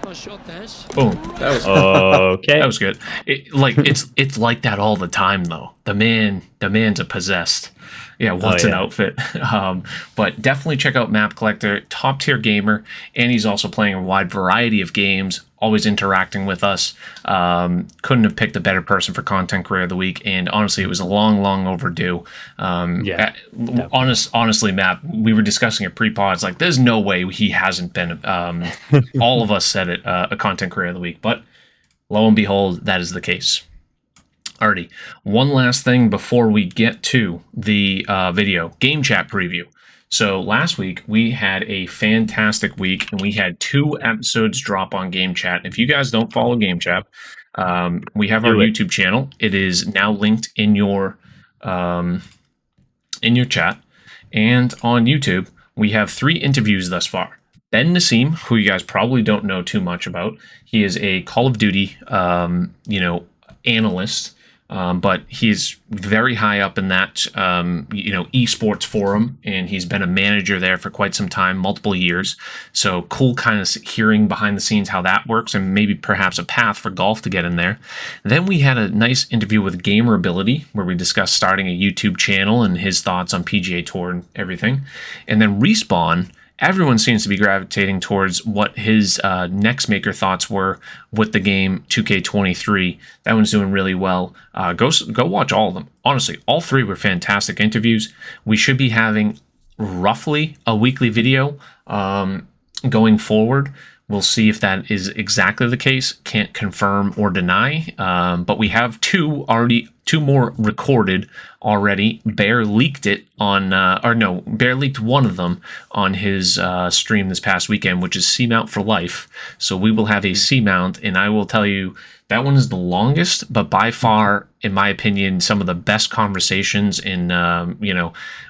Boom. That was okay. That was good. It's like that all the time though. The man's a possessed. Yeah, what's an outfit? But definitely check out Map Collector, top tier gamer, and he's also playing a wide variety of games, always interacting with us. Couldn't have picked a better person for content creator of the week, and honestly, it was a long overdue. Honestly, Map, we were discussing it pre-pod. It's like there's no way he hasn't been. All of us said it, a content creator of the week, but lo and behold, that is the case. Alrighty, one last thing before we get to the video game chat preview. So last week we had a fantastic week, and we had 2 episodes drop on game chat. If you guys don't follow game chat, we have our YouTube channel. It is now linked in your chat, and on YouTube we have 3 interviews thus far. Ben Nassim, who you guys probably don't know too much about, he is a Call of Duty analyst. But he's very high up in that, esports forum, and he's been a manager there for quite some time, multiple years. So cool kind of hearing behind the scenes how that works, and maybe perhaps a path for golf to get in there. Then we had a nice interview with Gamer Ability, where we discussed starting a YouTube channel and his thoughts on PGA Tour and everything. And then Respawn everyone seems to be gravitating towards what his next maker thoughts were with the game 2K23. That one's doing really well. Go watch all of them. Honestly, all three were fantastic interviews. We should be having roughly a weekly video going forward. We'll see if that is exactly the case. Can't confirm or deny. But we have two more recorded already. Bear leaked it on, Bear leaked one of them on his stream this past weekend, which is C-Mount for Life. So we will have a C-Mount, and I will tell you, that one is the longest, but by far, in my opinion, some of the best conversations and,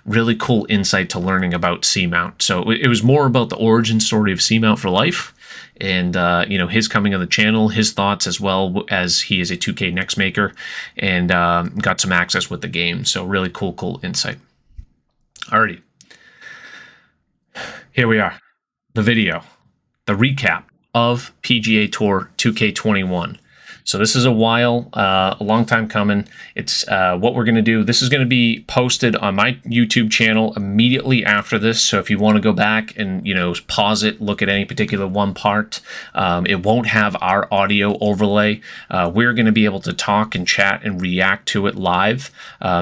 really cool insight to learning about C-Mount. So it was more about the origin story of C-Mount for Life and, his coming on the channel, his thoughts, as well as he is a 2K next maker, and got some access with the game. So really cool insight. Alrighty. Here we are. The video. The recap of PGA Tour 2K21. So this is a long time coming. It's what we're going to do. This is going to be posted on my YouTube channel immediately after this. So if you want to go back and, pause it, look at any particular one part, it won't have our audio overlay. We're going to be able to talk and chat and react to it live.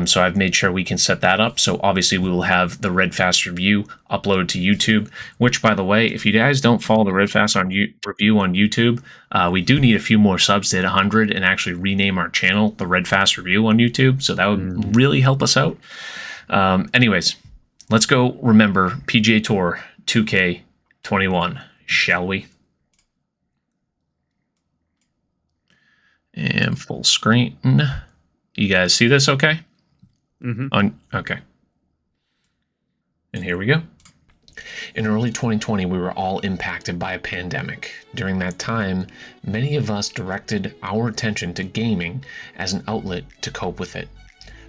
So I've made sure we can set that up. So obviously we will have the Red Fast review uploaded to YouTube, which, by the way, if you guys don't follow the Red Fast review on YouTube, we do need a few more subs to hit 100 and actually rename our channel the Red Fast Review on YouTube. So that would really help us out. Anyways, let's go remember PGA Tour 2K21, shall we? And full screen. You guys see this okay? Okay. And here we go. In early 2020, we were all impacted by a pandemic. During that time, many of us directed our attention to gaming as an outlet to cope with it.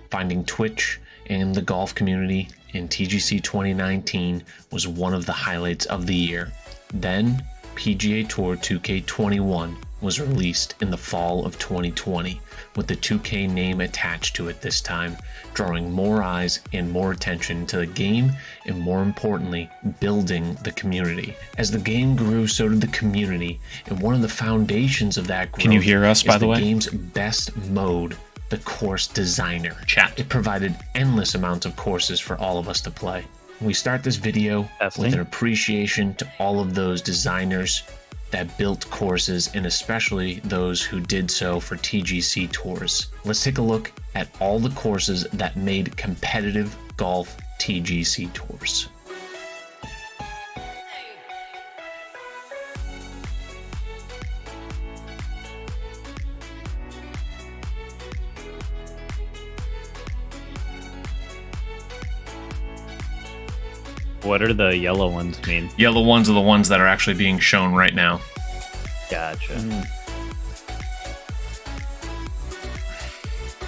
Finding Twitch and the golf community in TGC 2019 was one of the highlights of the year. Then, PGA Tour 2K21 was released in the fall of 2020, with the 2K name attached to it this time, drawing more eyes and more attention to the game, and more importantly, building the community. As the game grew, so did the community, and one of the foundations of that growth, can you hear us, by the way? Game's best mode, the course designer. Chat. It provided endless amounts of courses for all of us to play. We start this video with an appreciation to all of those designers that built courses, and especially those who did so for TGC tours. Let's take a look at all the courses that made competitive golf TGC tours. What are the yellow ones mean? Yellow ones are the ones that are actually being shown right now. Gotcha.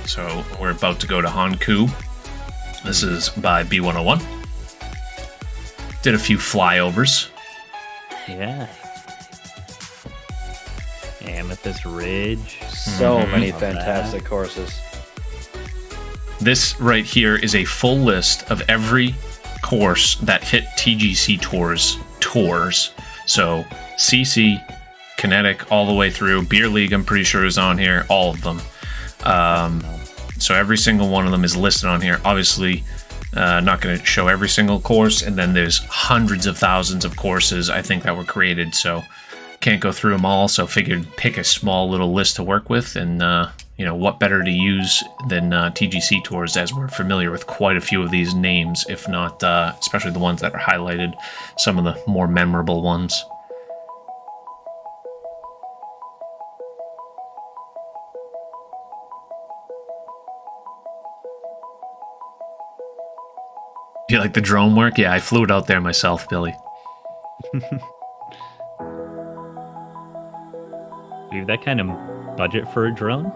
So we're about to go to Hankou. This is by B101. Did a few flyovers. Yeah. Amethyst Ridge. So many fantastic courses. This right here is a full list of every course that hit TGC tours. So CC, Kinetic, all the way through. Beer League, I'm pretty sure, is on here. All of them. So every single one of them is listed on here. Obviously, not going to show every single course. And then there's hundreds of thousands of courses, I think, that were created. So can't go through them all. So figured pick a small little list to work with. And, what better to use than TGC tours, as we're familiar with quite a few of these names, if not, especially the ones that are highlighted, some of the more memorable ones. You like the drone work? Yeah, I flew it out there myself, Billy. Do you have that kind of budget for a drone?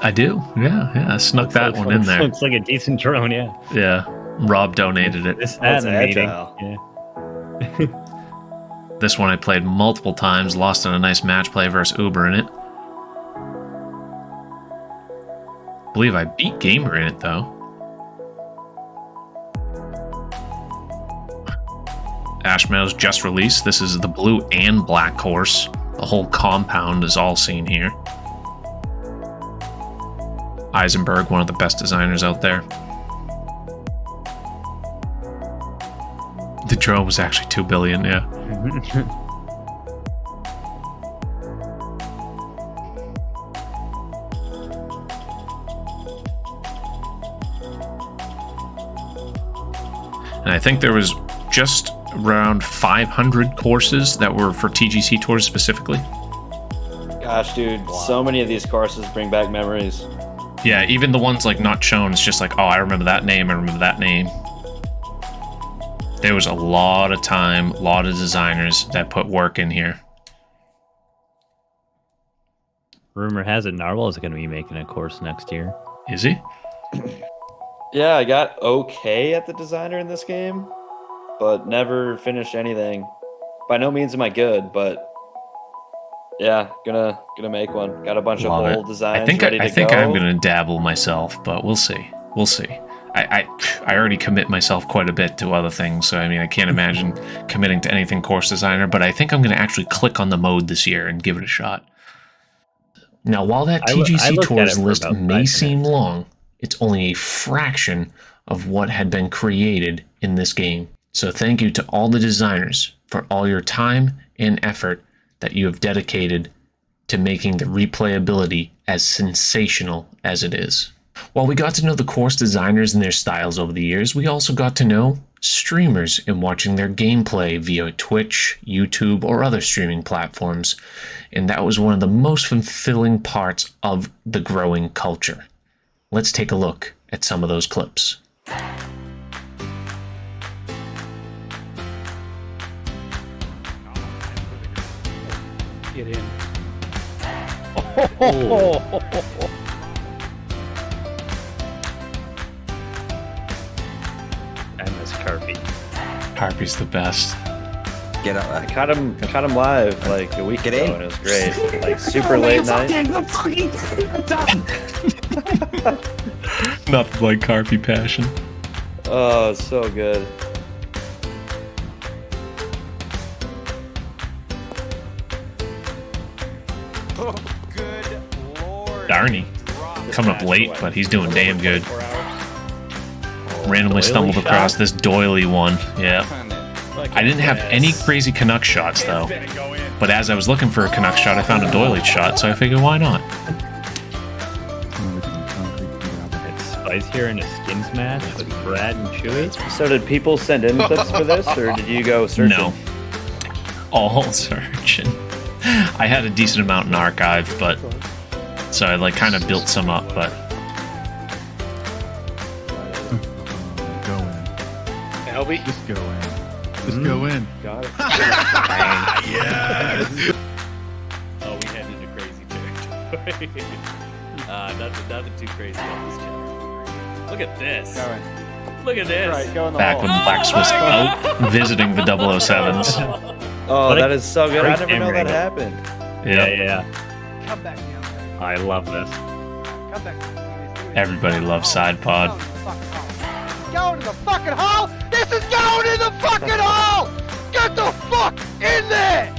I do. Yeah. I snuck that one in there. Looks like a decent drone, yeah. Yeah. Rob donated it. This That's animating. agile. Yeah. This one I played multiple times, lost in a nice match play versus Uber in it. I believe I beat Gamer in it, though. Ash Meadows just released. This is the blue and black course. The whole compound is all seen here. Eisenberg, one of the best designers out there. The drone was actually $2 billion, yeah. And I think there was just around 500 courses that were for TGC Tours specifically. Gosh, dude, so many of these courses bring back memories. Yeah, even the ones like not shown, it's just like, oh, I remember that name, I remember that name. There was a lot of time, a lot of designers that put work in here. Rumor has it Narwhal is going to be making a course next year. Is he? Yeah, I got okay at the designer in this game, but never finished anything. By no means am I good, but yeah, gonna make one. Got a bunch of whole designs ready to go. I think I'm gonna dabble myself, but we'll see. We'll see. I already commit myself quite a bit to other things, so I mean I can't imagine committing to anything course designer, but I think I'm gonna actually click on the mode this year and give it a shot. Now, while that TGC Tours list may seem long, it's only a fraction of what had been created in this game. So thank you to all the designers for all your time and effort that you have dedicated to making the replayability as sensational as it is. While we got to know the course designers and their styles over the years, we also got to know streamers and watching their gameplay via Twitch, YouTube, or other streaming platforms. And that was one of the most fulfilling parts of the growing culture. Let's take a look at some of those clips. Get in. I miss Carpy. Carpy's the best. Get up. I caught him live like a week ago, and it was great. Like super late night. Nothing like Carpy passion. Oh, it's so good. Oh, good lord. Darny. Coming up late, but he's doing damn good. Randomly stumbled across this doily one. Yeah. I didn't have any crazy Canuck shots though. But as I was looking for a Canuck shot, I found a doily shot, so I figured why not? It's Spice here in a skins match with Brad and Chewy. So did people send in clips for this, or did you go searching? No. All searching. I had a decent amount in archive, but so I like kind of built some up, but Go in. Albie? Just go in. Just go in. Got it. Yes. Oh, we headed into crazy territory. Nothing too crazy on this channel. Look at this. Look at this. Right, go in the back hole. when Blax was out visiting the 007s. Oh, that is so good. I great never know camera that angle. happened. Yeah. Come back down. I love this. Come back. Everybody loves Side Pod. Go to the fucking hole! This is going in the fucking hole! Get the fuck in there!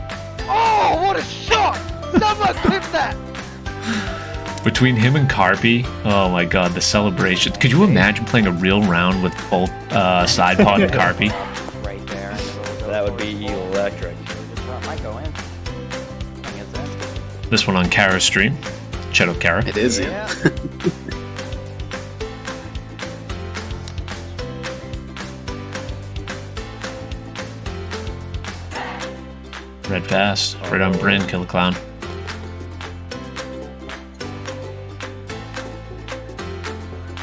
Oh, what a shot! Someone clip that! Between him and Carpy, oh my god, the celebration. Could you imagine playing a real round with both Side Pod and Carpy? Right there. That would be electric. Might go in. This one on Kara's stream. Shout out Kara. It is. Yeah. Red pass. Right on Bryn, kill the clown.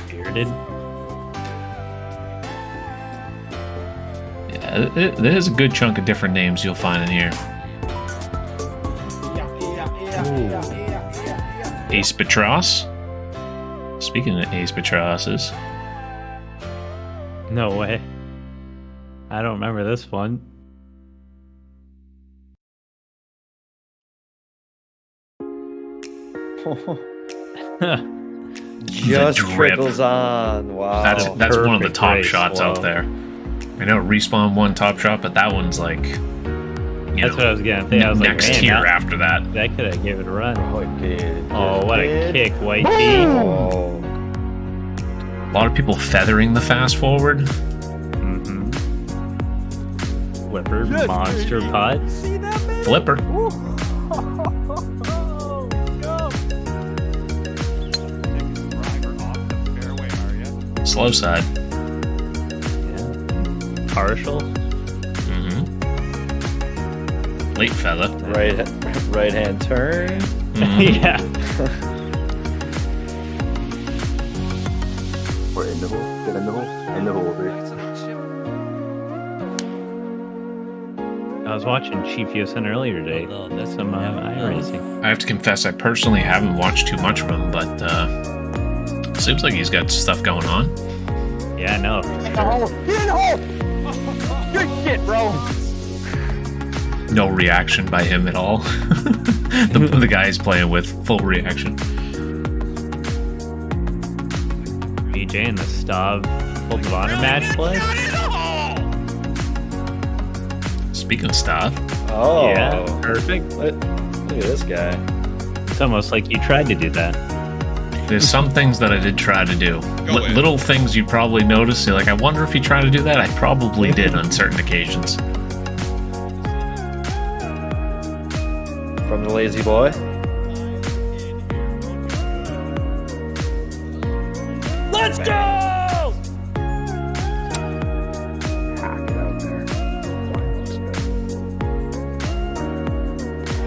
Bearded. Yeah, there's a good chunk of different names you'll find in here. Ace Petros. Speaking of Ace Petroses, No way. I don't remember this one. Just drip. trickles on. Wow. that's one of the Perfect top race. shots Wow. out there. I know Respawn won Top Shot, but that one's like, That's what I was gonna say. I was next like, tier man, after that. that could have gave it a run. Oh, it did. Oh, what a kick, White T. Oh. A lot of people feathering the fast forward. Mm-hmm. Flipper, monster putt. Flipper. Slow side. Yeah. Partial. Mm-hmm. Late feather. Right hand turn. Mhm. Yeah. Or in the hole. Get in the hole. In the hole, dude. I was watching Chief Yosin earlier today. That's some iRacing. I have to confess, I personally haven't watched too much of him, but seems like he's got stuff going on. Yeah, I know. Get in the hole! Get in the hole! Good shit, bro! No reaction by him at all. the guy he's playing with, full reaction. BJ and the Stav Hold of Honor match play. Speaking of stuff, Oh. Yeah, perfect. Look at this guy. It's almost like you tried to do that. there's some things that I did try to do. Little things you probably notice. You're like, I wonder if he tried to do that. I probably did on certain occasions. From the lazy boy. Let's go!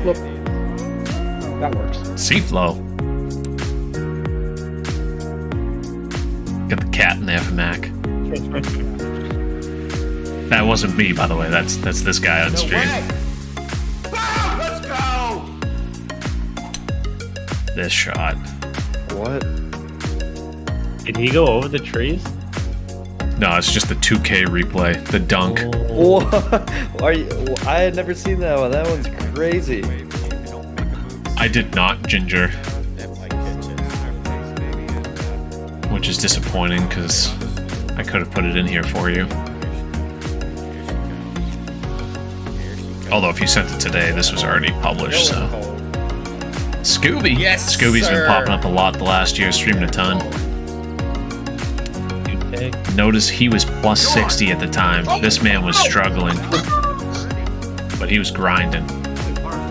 Look. That works. Seaflow. Got the cat in there for Mac. That wasn't me, by the way. That's this guy on stream. Let's go! This shot. What? Did he go over the trees? No, it's just the 2K replay. The dunk. What? Are you? I had never seen that one. That one's crazy. I did not, Ginger. Which is disappointing because I could have put it in here for you. Although if you sent it today, this was already published, so. Scooby! Yes, Scooby's sir. been popping up a lot the last year, streaming a ton. Notice he was plus 60 at the time. This man was struggling. But he was grinding.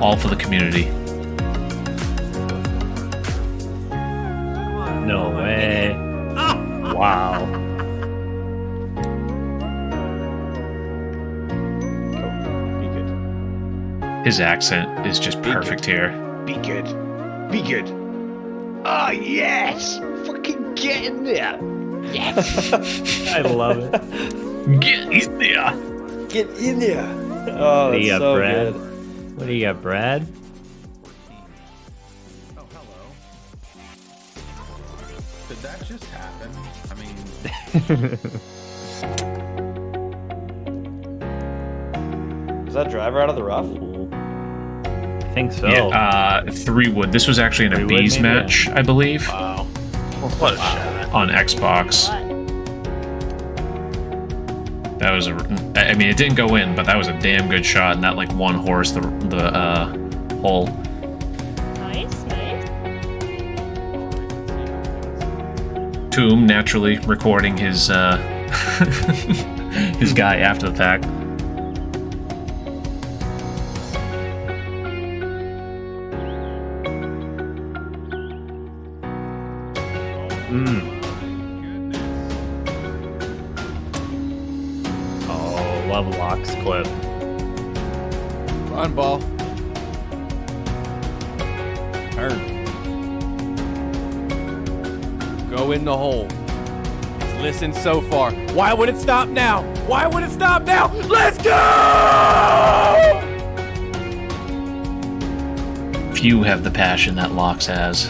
All for the community. No way. Wow. His accent is just perfect here. Be good. Be good. Oh, yes! Fucking get in there! Yes! I love it. Get in there! Get in there. Oh, What do you that's got, so Brad? good. What do you got, Brad? Oh, hello. Did that just happen? I mean, Is that driver out of the rough? I think so. Yeah, 3 wood. This was actually in a 3 wood, bees maybe? match, I believe. Wow. What a shot. On Xbox. That was I mean, it didn't go in, but that was a damn good shot, and that like one horse the hole. Nice, nice. Tomb naturally recording his his guy after the fact. Oh, love Locke's clip. Run, ball. Turn. Go in the hole. Listen so far. Why would it stop now? Why would it stop now? Let's go! Few have the passion that Locks has.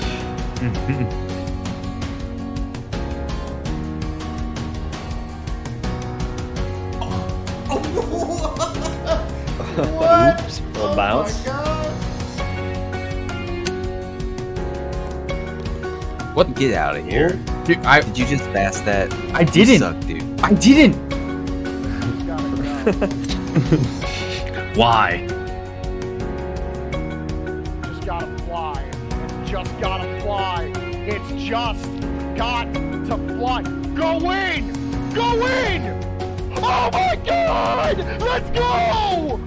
Oops. Little bounce. What? Get out of here. Dude, Did you just pass that? I didn't. You suck, dude. I didn't. Why? Just gotta fly. It's just gotta fly. It's just got to fly. Go in! Go in! Oh my god! Let's go!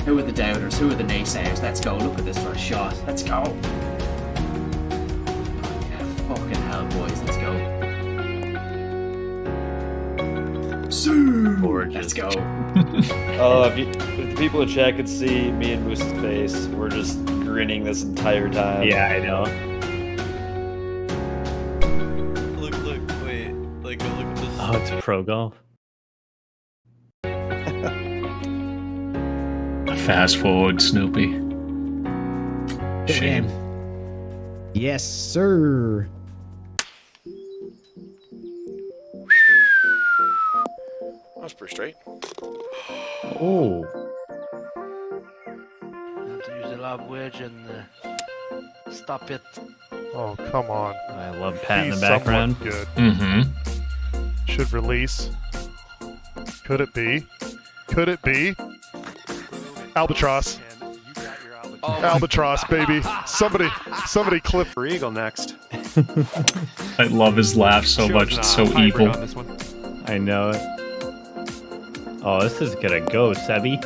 Who are the doubters? Who are the naysayers? Let's go. Look at this first shot. Let's go. Yeah, fucking hell, boys. Let's go. Let's go. Oh, if the people in chat could see me and Moose's face, we're just grinning this entire time. Yeah, I know. Look, wait. Like, look at this. Oh, it's pro golf. Fast forward, Snoopy. Shame. Yes, sir. That's pretty straight. Oh. Have to use the lob wedge and stop it. Oh, come on. I love Pat in He's the background. somewhat good. Mm-hmm. Should release. Could it be? Could it be? Albatross. Albatross, baby. Somebody clip for Eagle next. I love his laugh so much. It's so evil. I know it. Oh, this is gonna go, Sebby.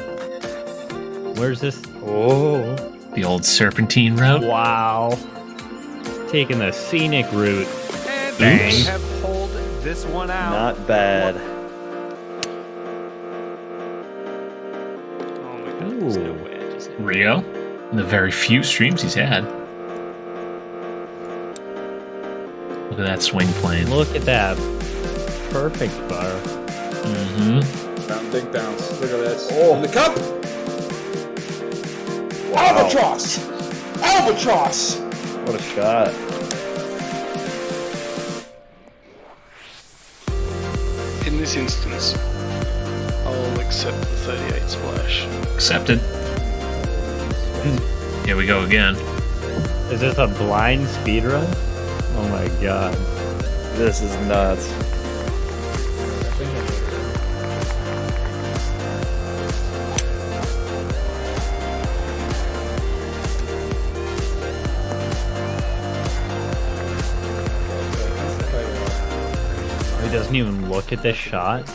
Where's this? Oh. The old serpentine route. Wow. Taking the scenic route. And Bang. they have pulled this one out. Not bad. Oh my god, there's no wedge, is there? Rio, in the very few streams he's had. Look at that swing plane. Look at that. Perfect bar. Mm-hmm. Down, big bounce. Look at this. Oh, in the cup! Wow. Albatross! Albatross! What a shot. In this instance, I'll accept the 38 splash. Accepted. Here we go again. Is this a blind speed run? Oh my god. This is nuts. He doesn't even look at this shot.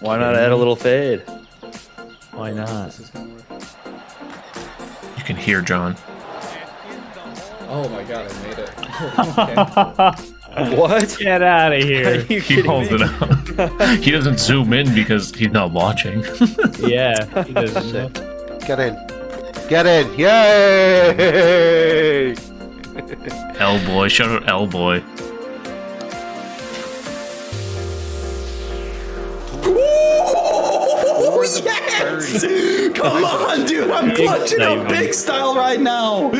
Why not add a little fade? Why not? You can hear John. Oh my god, I made it. What? Get out of here. He holds it up. He doesn't zoom in because he's not watching. Yeah, he doesn't know. Get in. Get in. Yay! L boy, shout out L boy. Yes! Come on, dude! I'm clutching up big style right now!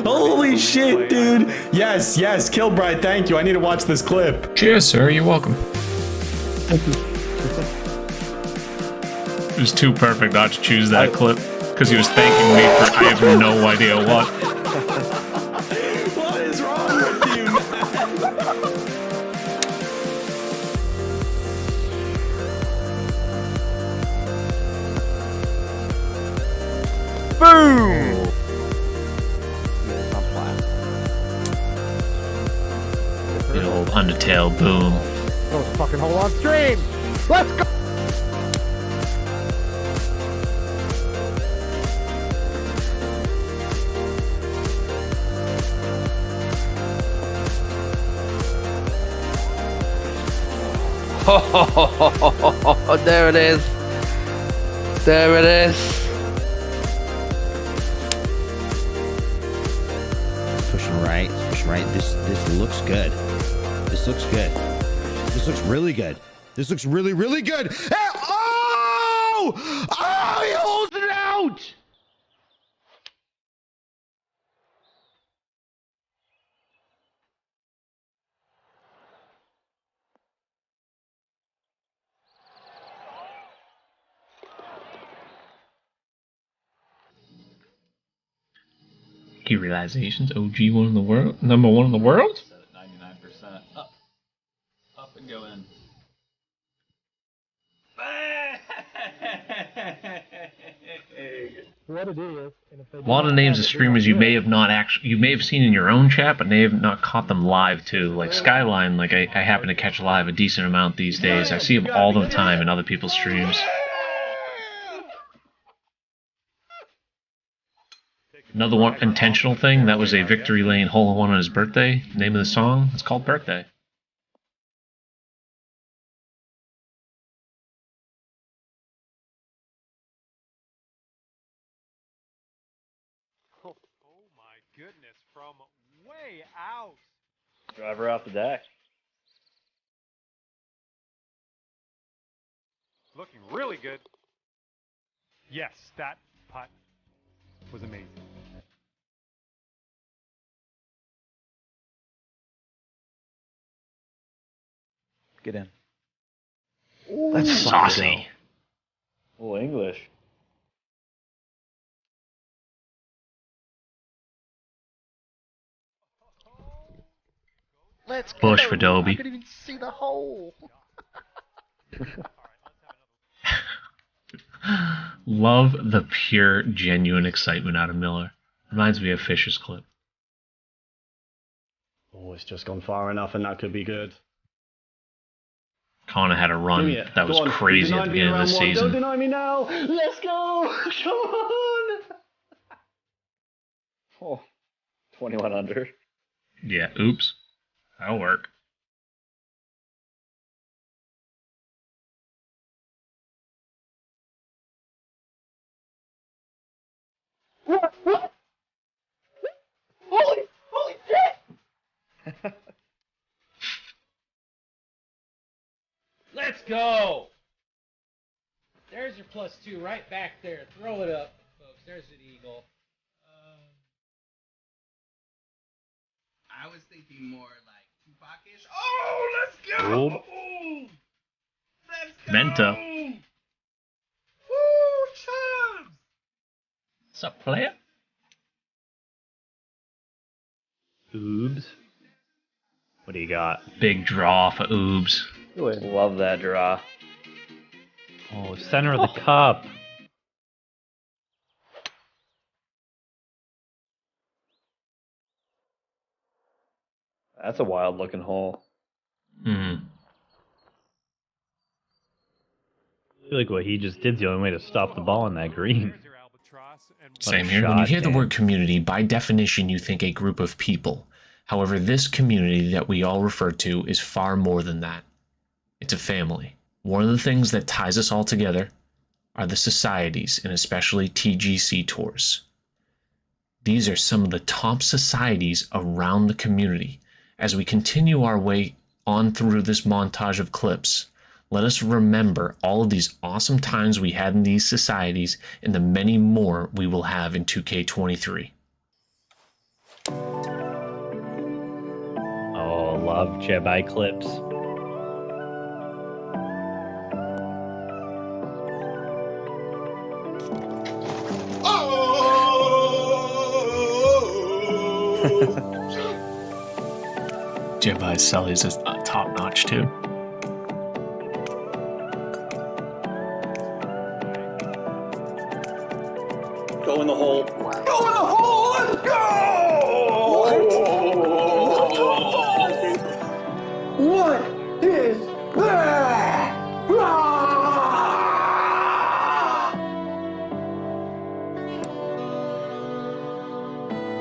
Holy shit, dude! Yes, Kilbride, thank you. I need to watch this clip. Cheers, sir. You're welcome. It was too perfect not to choose that clip because he was thanking me for I have no idea what. What is wrong with you, man? Boom! The old Undertale boom. Don't fucking hold on stream! Let's go! Oh, there it is. There it is. Pushing right. This looks good. This looks good. This looks really good. This looks really, really good. Oh! Oh, he holds it out! Key realizations. OG one in the world. Number one in the world. 99%. Up and go in. A lot of names of streamers you may have seen in your own chat, but may have not caught them live too. Like Skyline, like I happen to catch live a decent amount these days. I see him all the time in other people's streams. Another one intentional thing, that was a Victory Lane hole-in-one on his birthday. Name of the song, it's called Birthday. Oh my goodness, from way out. Driver off the deck. Looking really good. Yes, that putt was amazing. Get in. Ooh, that's saucy. Oh, English. Let's go. Bush for Dobie. I couldn't even see the hole. Love the pure, genuine excitement out of Miller. Reminds me of Fisher's clip. Oh, it's just gone far enough, and that could be good. Connor had a run that was crazy at the beginning of the season. Don't deny me now. Let's go. Come on. Oh, 21 under. Yeah, oops. That'll work. What? Holy shit! Let's go! There's your +2 right back there. Throw it up, folks. There's an eagle. I was thinking more like Tupac-ish. Oh, let's go! Let's go! Menta. Woo, chubs! What's up, player? Oobs. What do you got? Big draw for Oobs. Love that draw. Oh, center of the cup. That's a wild looking hole. Hmm. I feel like what he just did is the only way to stop the ball in that green. Same here. When you hear the word community, by definition, you think a group of people. However, this community that we all refer to is far more than that. It's a family. One of the things that ties us all together are the societies, and especially TGC tours. These are some of the top societies around the community. As we continue our way on through this montage of clips, let us remember all of these awesome times we had in these societies and the many more we will have in 2K23. Oh, love Jedi clips. Jedi Sully's is top notch too. Go in the hole. Go in the hole. Let's go. What is that?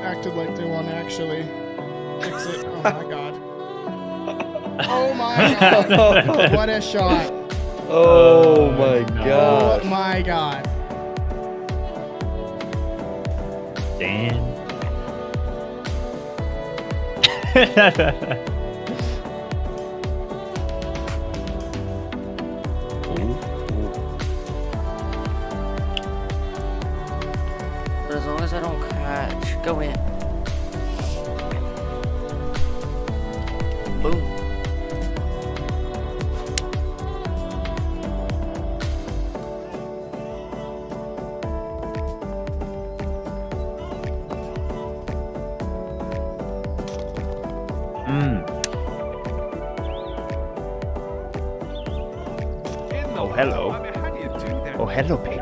Acted like they won, actually. Fix it. Oh my god. Oh my god. What a shot. Oh my god. Oh my god. Damn. But as long as I don't catch, go in. Boom. Oh, hello. I mean, how do you do that? Oh, hello, baby.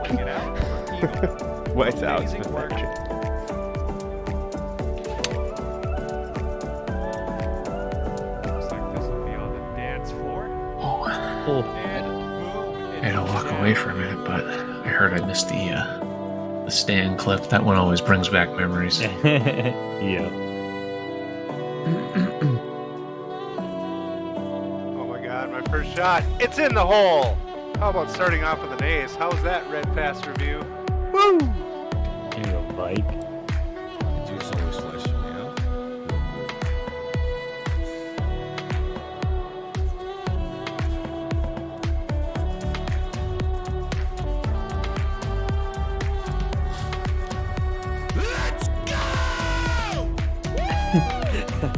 White's out. Amazing work. Looks like this will be on the dance floor. Oh. And boom. I had to walk away for a minute, but I heard I missed the stand clip. That one always brings back memories. Yeah. Oh my god, my first shot. It's in the hole. How about starting off with an ace? How's that, Red Fast Review? Woo! There you go, bike. Juice always flashing me out.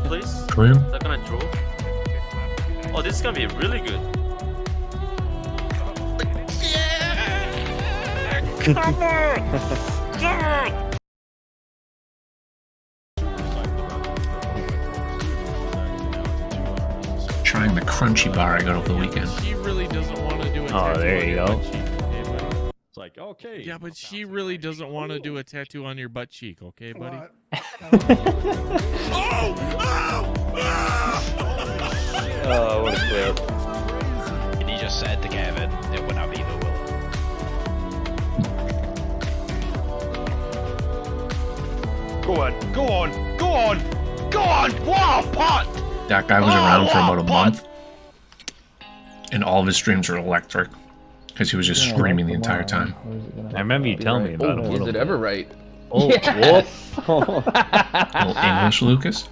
Please? Trim? They're gonna draw? Oh, this is gonna be really good. Come on! Come on! Trying the crunchy bar I got over the weekend. She really doesn't want to do a Oh, there you go. It's like, okay. Yeah, but she really doesn't want to do a tattoo on your butt cheek, okay, buddy? Oh, what a clip. And he just said to Kevin, it would not be the will. Go on, go on, go on, go on! Wow, pot! That guy was around for about a month, and all of his streams were electric because he was just screaming the entire time. I remember you telling me about him. Is it ever right? Oh, Yes. whoop. Little English, Lucas.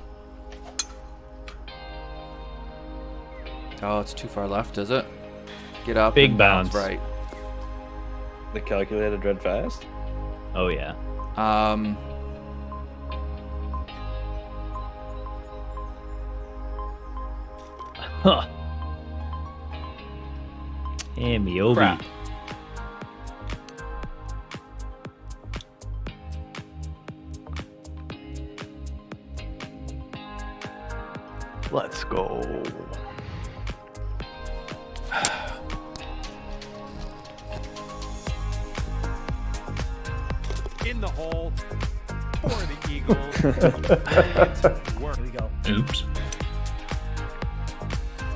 Oh, it's too far left, is it? Get up. Big and bounce. Right. The calculated red fast. Oh yeah. Huh. Hey, Miobi. Crap. Let's go. In the hole for the Eagles. Work. Here we go. Oops.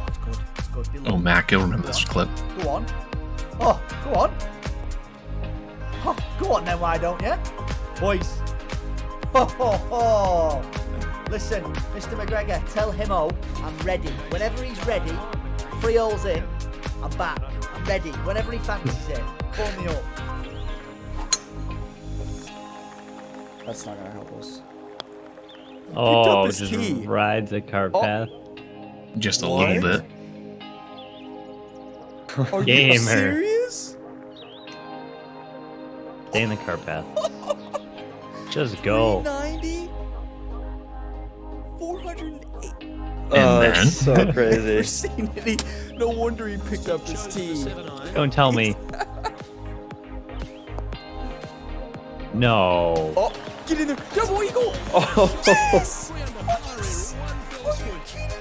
It's good. It's good. Oh, Mac, you'll remember this clip. Go on. Oh, go on. Oh, go on then, why don't you? Boys. Ho, ho, ho. Listen, Mr. McGregor, tell him, I'm ready. Whenever he's ready, 3 holes in, I'm back. I'm ready. Whenever he fancies it, call me up. That's not gonna help us. Oh, just rides a car path. Just a little bit. Are Gamer. you serious? Stay in the car path. Just go. 390? 408. And then? That's so crazy. Never seen any. No wonder he picked up this tee. Don't tell me. No. Oh, get in there. Double eagle. Oh. Yes.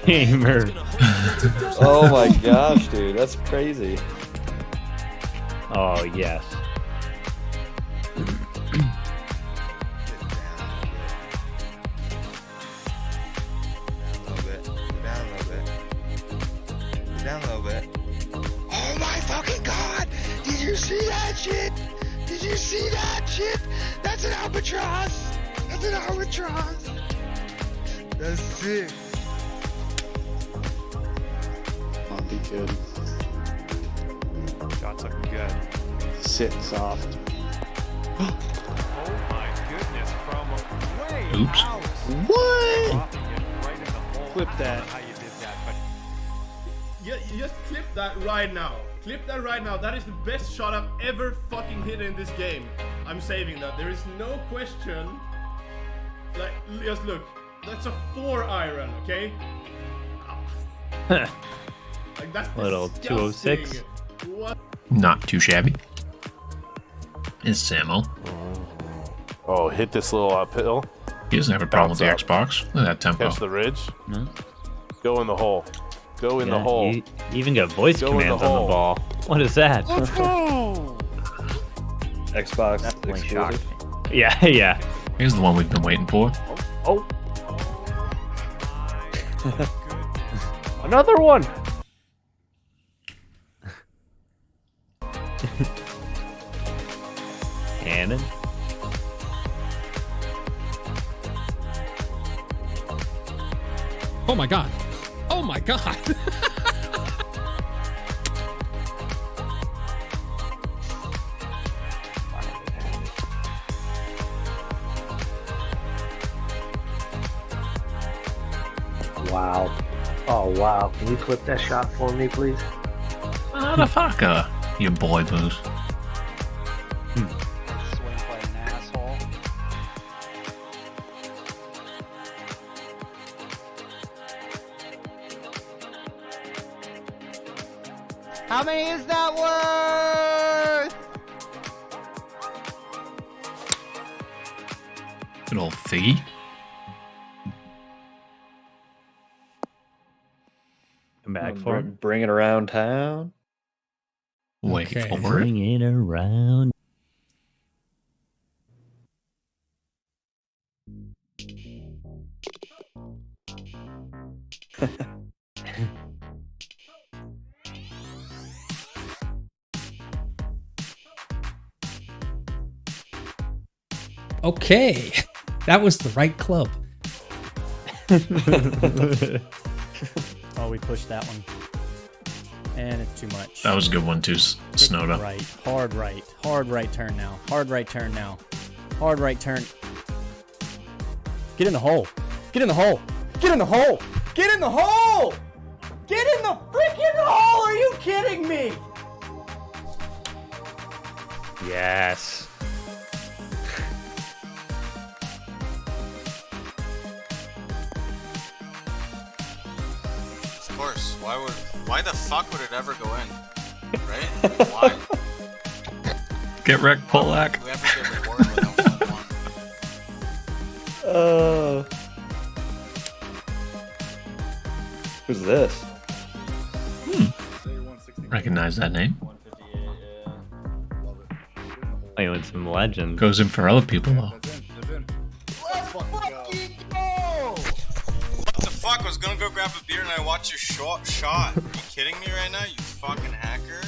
Gamer. Oh my gosh, dude, that's crazy. Oh yes. Down a little bit. Oh my fucking god! Did you see that shit? Did you see that shit? That's an albatross! That's an albatross! That's sick. Come on, be good. Shots looking good. Sit soft. Oh my goodness, from way Oops. out. What? Dropping it right in the hole. Clip I don't that. know how you did that, but You just clip that right now. Clip that right now. That is the best shot I've ever fucking hit in this game. I'm saving that. There is no question. Like, just look. That's a 4-iron, okay? Like, that's Little disgusting. 206. What? Not too shabby. It's Samo. Oh, hit this little uphill. He doesn't have a problem with the Xbox. Look at that tempo. Catch the ridge. No. Go in the hole. Go in the Yeah, hole. You even got voice Go in the commands on hole. the ball. What is that? let's go! Xbox Definitely exclusive. shocked me. Yeah, yeah. Here's the one we've been waiting for. Oh. Another one. Cannon. Oh my god. Oh my god. Wow. Oh wow. Can you clip that shot for me, please? Motherfucker. You boy booze. Swing like an asshole. How many is that worth? Good old fee. Come back for him. Bring it around town. Wait for it. Bring it around. Okay. That was the right club. Oh, we pushed that one. And it's too much. That was a good one too, Snowda. Right. Hard right. Hard right turn now. Hard right turn now. Hard right turn. Get in the hole. Get in the hole. Get in the hole. Get in the hole! Get in the freaking hole! Are you kidding me? Yes. Of course. Why the fuck would it ever go in? Right? Why? Get wrecked, Polak. Who ever get rewarded with a 1-1? Who's this? Recognize that name. Playing with some legends. Goes in for other people though. Let's fucking go! What the fuck? I was gonna go grab a beer and I watched your shot. Are you kidding me right now, you fucking hacker?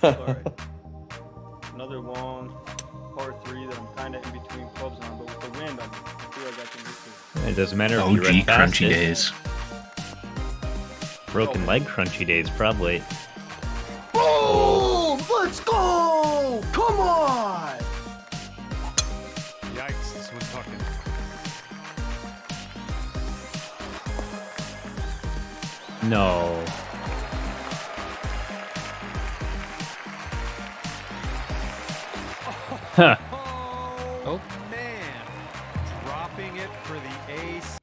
Sorry. Another long par 3 that I'm kind of in between clubs on, but with the wind, I feel like I can get to. It doesn't matter if you OG run crunchy fastest. days. Broken leg crunchy days, probably. Boom! Let's go! Come on! Yikes, this one's fucking. No. Huh. Oh man, dropping it for the ace.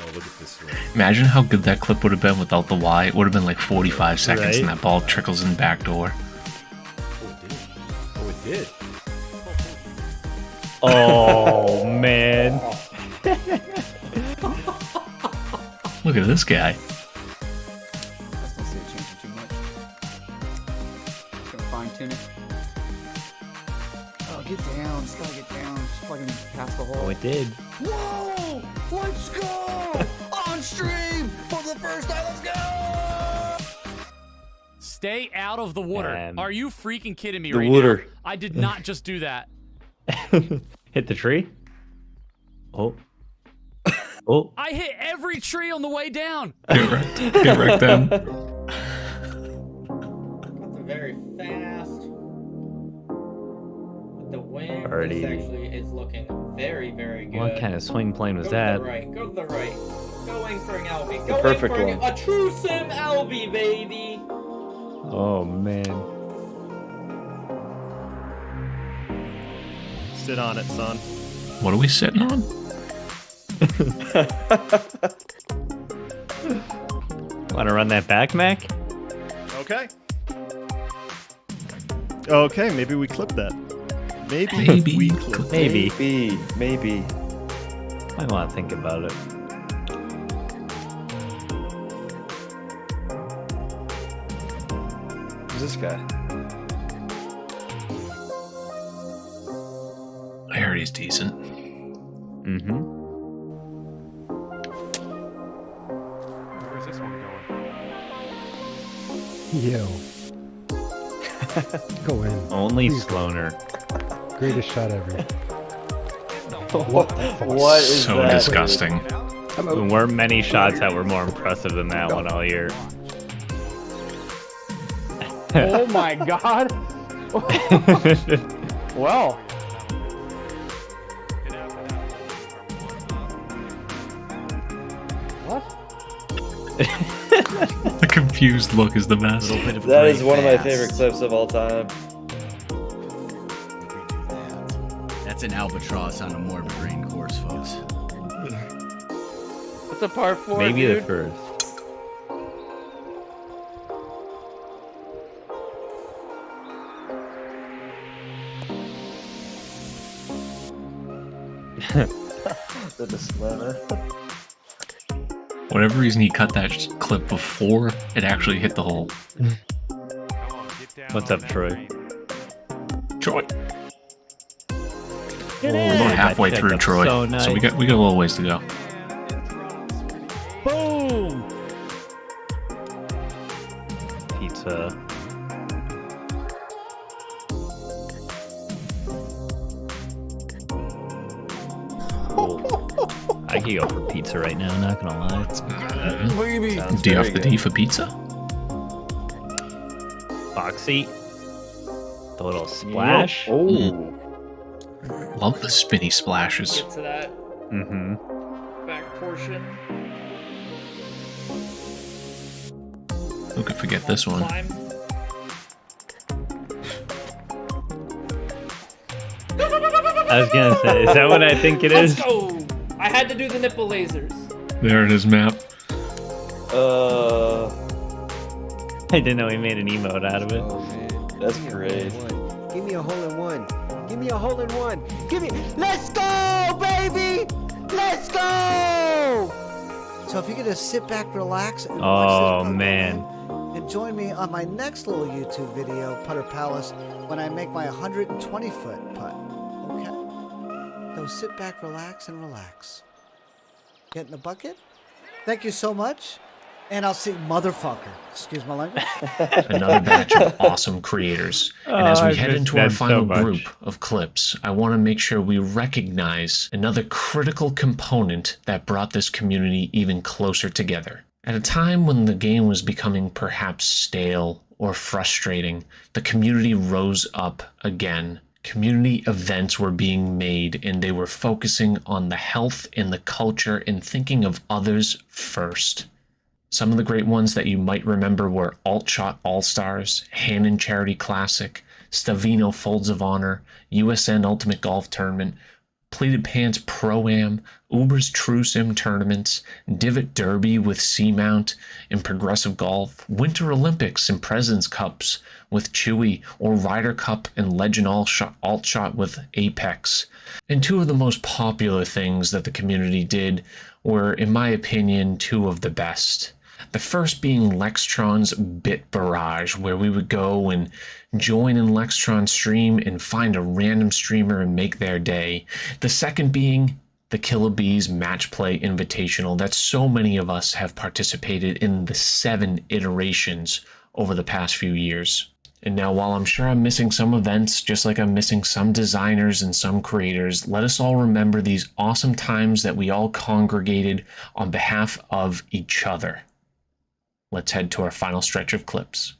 Oh, look at this one. Imagine how good that clip would have been without the Y. It would have been like 45 seconds and Right? that ball trickles in back door. Oh, it did. Oh, man. Look at this guy. I still see it changing too much. Just gonna fine tune it. Oh, get down. Just gotta get down. Just fucking past the hole. Oh, it did. Whoa! Let's go! On stream for the first time. Let's go! Stay out of the water. Man. Are you freaking kidding me The right water. now? I did not just do that. Hit the tree. Oh. Oh. I hit every tree on the way down. Get wrecked. Get wrecked then. Got the very fast. The wind Already. is looking very, very good. What kind of swing plane was Go that? to the right. Go to the right. Going for an LB. The Going perfect for one. a true sim LB, baby. Oh, man. Sit on it, son. What are we sitting on? Want to run that back, Mac? Okay. Okay, maybe we clip that. Maybe, Maybe. we clip that. Maybe. Maybe. I want to think about it. Who's this guy? I heard he's decent. Mm-hmm. Where's this one going? Yo. Go in. Only Sloaner. Greatest shot ever. What is so that? disgusting. There weren't many shots that were more impressive than that one all year. Oh my god. Well. What? The confused look is the best. That is one of my favorite clips of all time. That's an albatross on a more of a green course, folks. What's a par 4, Maybe dude? the first. The disclaimer. Whatever reason he cut that clip before it actually hit the hole. What's up, Troy? Troy. Get We're in. about halfway That through, pickup Troy. so nice. So we got a little ways to go. Boom! Pizza. I could go for pizza right now, not gonna lie. Baby. D off the D for pizza? Boxy. The little splash. Oh. Love the spinny splashes. Get to that Mm-hmm. back portion. Who could forget this one? Climb. I was gonna say, is that what I think it is? Let's go! I had to do the nipple lasers. There it is, map. I didn't know he made an emote out of it. Oh, man. That's great. Give me a hole in one. Give me a hole in one. Give me. Let's go, baby. Let's go. So if you could just sit back, relax, and watch Oh this man. and join me on my next little YouTube video, Putter Palace, when I make my 120-foot putt. Okay? So sit back, relax, and relax. Get in the bucket. Thank you so much. And I'll see motherfucker. Excuse my language. Another batch of awesome creators. And as we head into our final group of clips, I want to make sure we recognize another critical component that brought this community even closer together. At a time when the game was becoming perhaps stale or frustrating, the community rose up again. Community events were being made, and they were focusing on the health and the culture and thinking of others first. Some of the great ones that you might remember were Alt Shot All-Stars, Hannon Charity Classic, Stavino Folds of Honor, USN Ultimate Golf Tournament, Pleated Pants Pro-Am, Uber's True Sim Tournaments, Divot Derby with Seamount and Progressive Golf, Winter Olympics and President's Cups with Chewy, or Ryder Cup and Legend Alt Shot with Apex. And two of the most popular things that the community did were, in my opinion, two of the best. The first being Lextron's Bit Barrage, where we would go and join in Lextron's stream and find a random streamer and make their day. The second being the Killer Bees Match Play Invitational that so many of us have participated in the 7 iterations over the past few years. And now, while I'm sure I'm missing some events, just like I'm missing some designers and some creators, let us all remember these awesome times that we all congregated on behalf of each other. Let's head to our final stretch of clips.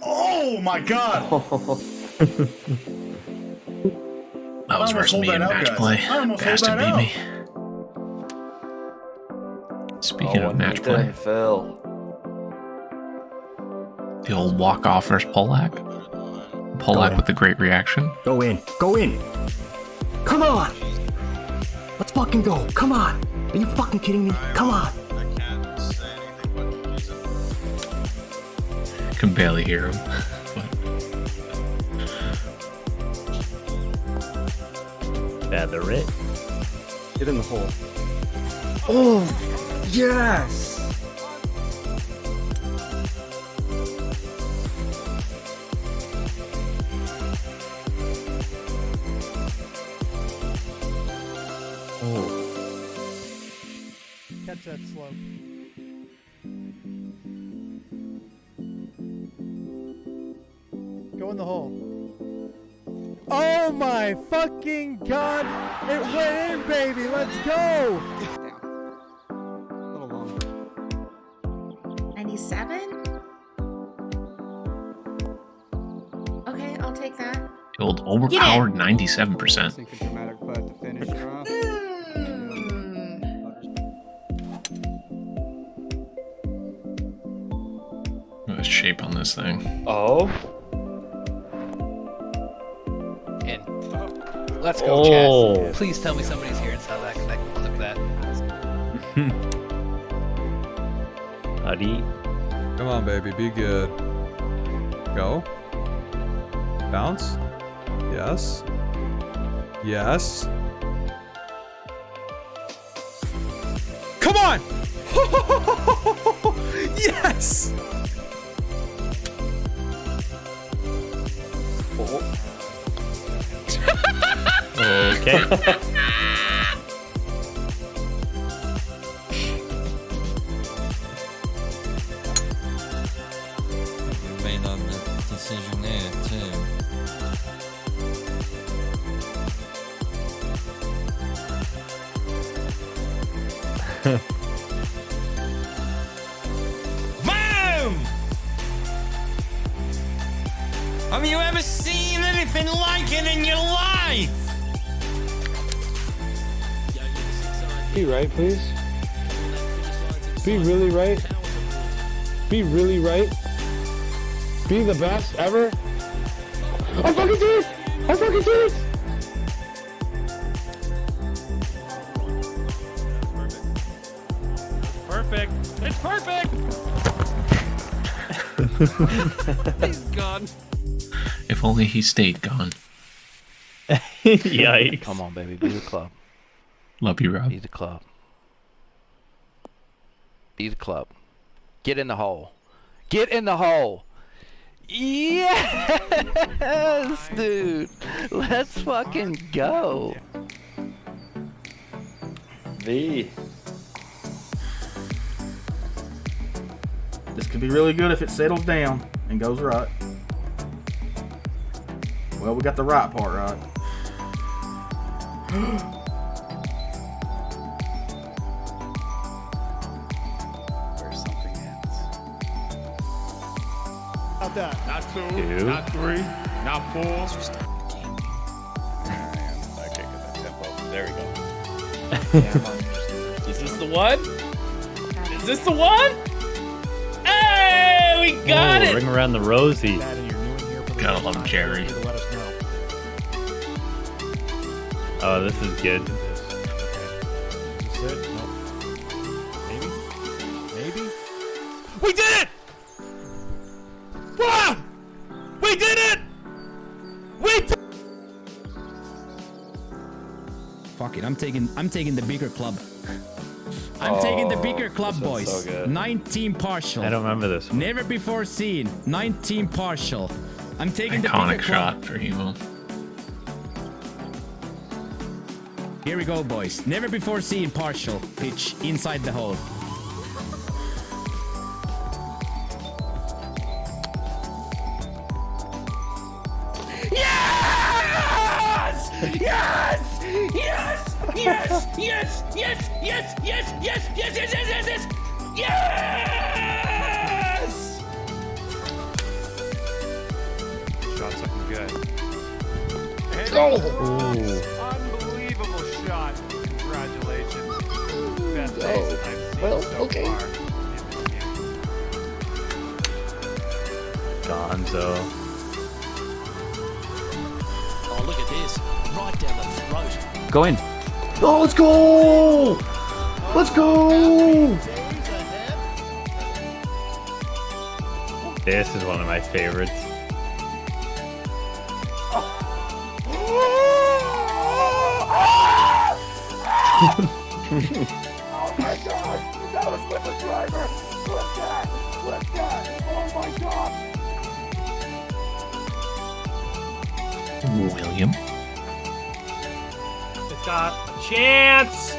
Oh my god! That was versus me in match play. Bastard beat me. Speaking of match play, the old walk-off versus Polak. Polak with the great reaction. Go in. Go in. Come on. Let's fucking go. Come on. Are you fucking kidding me? Come on. Can barely hear him. Feather it. Get in the hole. Oh, yes! Oh. Catch that slope. Go in the hole. Oh my fucking god! It went in, baby! Let's go! 97? Okay, I'll take that. Killed overpowered 97%. Think a dramatic putt to finish her off. Look at the shape on this thing. Oh. In. Let's go, Oh. chat. Please tell me somebody's here and saw that, because I can clip that. Buddy. Come on, baby. Be good. Go. Bounce. Yes. Yes. Come on! Yes! Okay. You made a decision there too. Boom! Have you ever seen anything like it in your life? Be right, please. Be really right. Be really right. Be the best ever. I fucking did it! I fucking did it! Perfect. It's perfect! He's gone. If only he stayed gone. Yikes. Come on, baby. Be the club. Love you, Rob. Be the club. Be the club. Get in the hole. Get in the hole. Yes, dude. Let's fucking go. V. This could be really good if it settles down and goes right. Well, we got the right part right. Where something ends. Not that. Not two, Two. not three, not four. Okay, get that tempo. There we go. Is this the one? Is this the one? Hey, we got it! Ring around the rosy. Gotta love Jerry. Oh, this is good. Maybe? Maybe? We did it! Wow! We did it! We did Fuck it, I'm taking the bigger club. I'm taking the bigger club, boys. So good. 19 partial. I don't remember this one. Never before seen. 19 partial. I'm taking the Iconic bigger club. shot for Hemo. Here we go, boys. Never before seen partial pitch inside the hole. Yes! Yes! Yes! Yes! Yes! Yes! Yes! Yes! Yes! Yes! Yes! Yes! Yes! Yes! Yes! Shot's looking good. Unbelievable shot. Congratulations. Best ace I've seen so far. Gonzo. Oh, look at this. Right down the throat. Go in. Oh, let's go! Let's go! This is one of my favorites. Oh my god! That was with the driver! Flip that! Flip that! Oh my god! William. It's got a chance!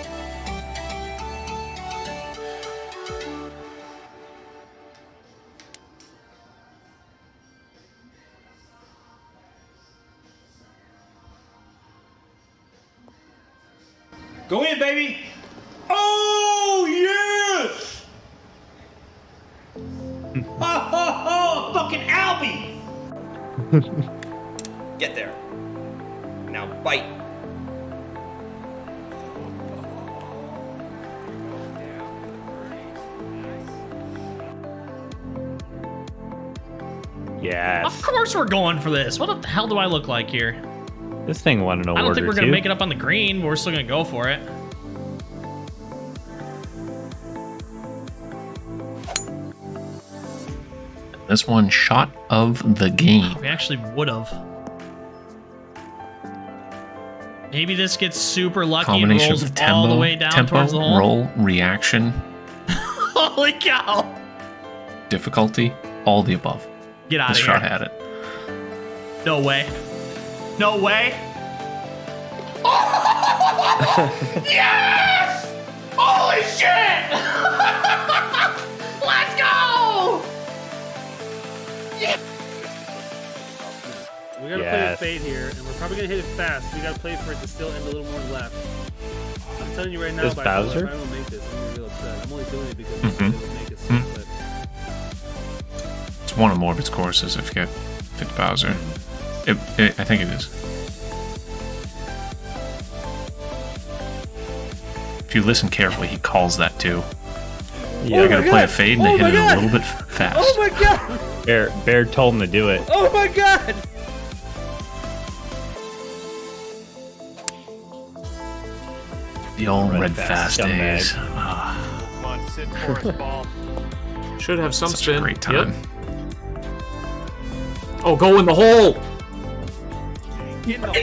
Go in, baby! Oh, yes! Oh, fucking Albie! Get there. Now bite. Yes. Of course we're going for this. What the hell do I look like here? This thing won an award. I don't think we're going to two. make it up on the green, but we're still going to go for it. This one shot of the game. We actually would have. Maybe this gets super lucky and Combination rolls of tempo, all the way down towards the hole. roll, reaction, Holy cow! difficulty, all the above. Get out This of shot here. had it. No way. No way. Yes! Holy shit! Let's go! We gotta play it fade here, and we're probably gonna hit it fast. We gotta play for it to still end a little more left. I'm telling you right now, This if Bowser? I don't make this, I'm gonna be real upset. I'm only doing it because Mhm. it'll make it so quick. It's one of Morbid's courses, I forget if it's Bowser. I think it is. If you listen carefully, he calls that too. Yeah. They're gonna play a fade and they hit it a little bit fast. Oh my god! Bear told him to do it. Oh my god! The old red fast fast days. scumbag. Come on, sit for his ball. Should have some Such spin. a great time. Yep. Oh, go in the hole! In the hole.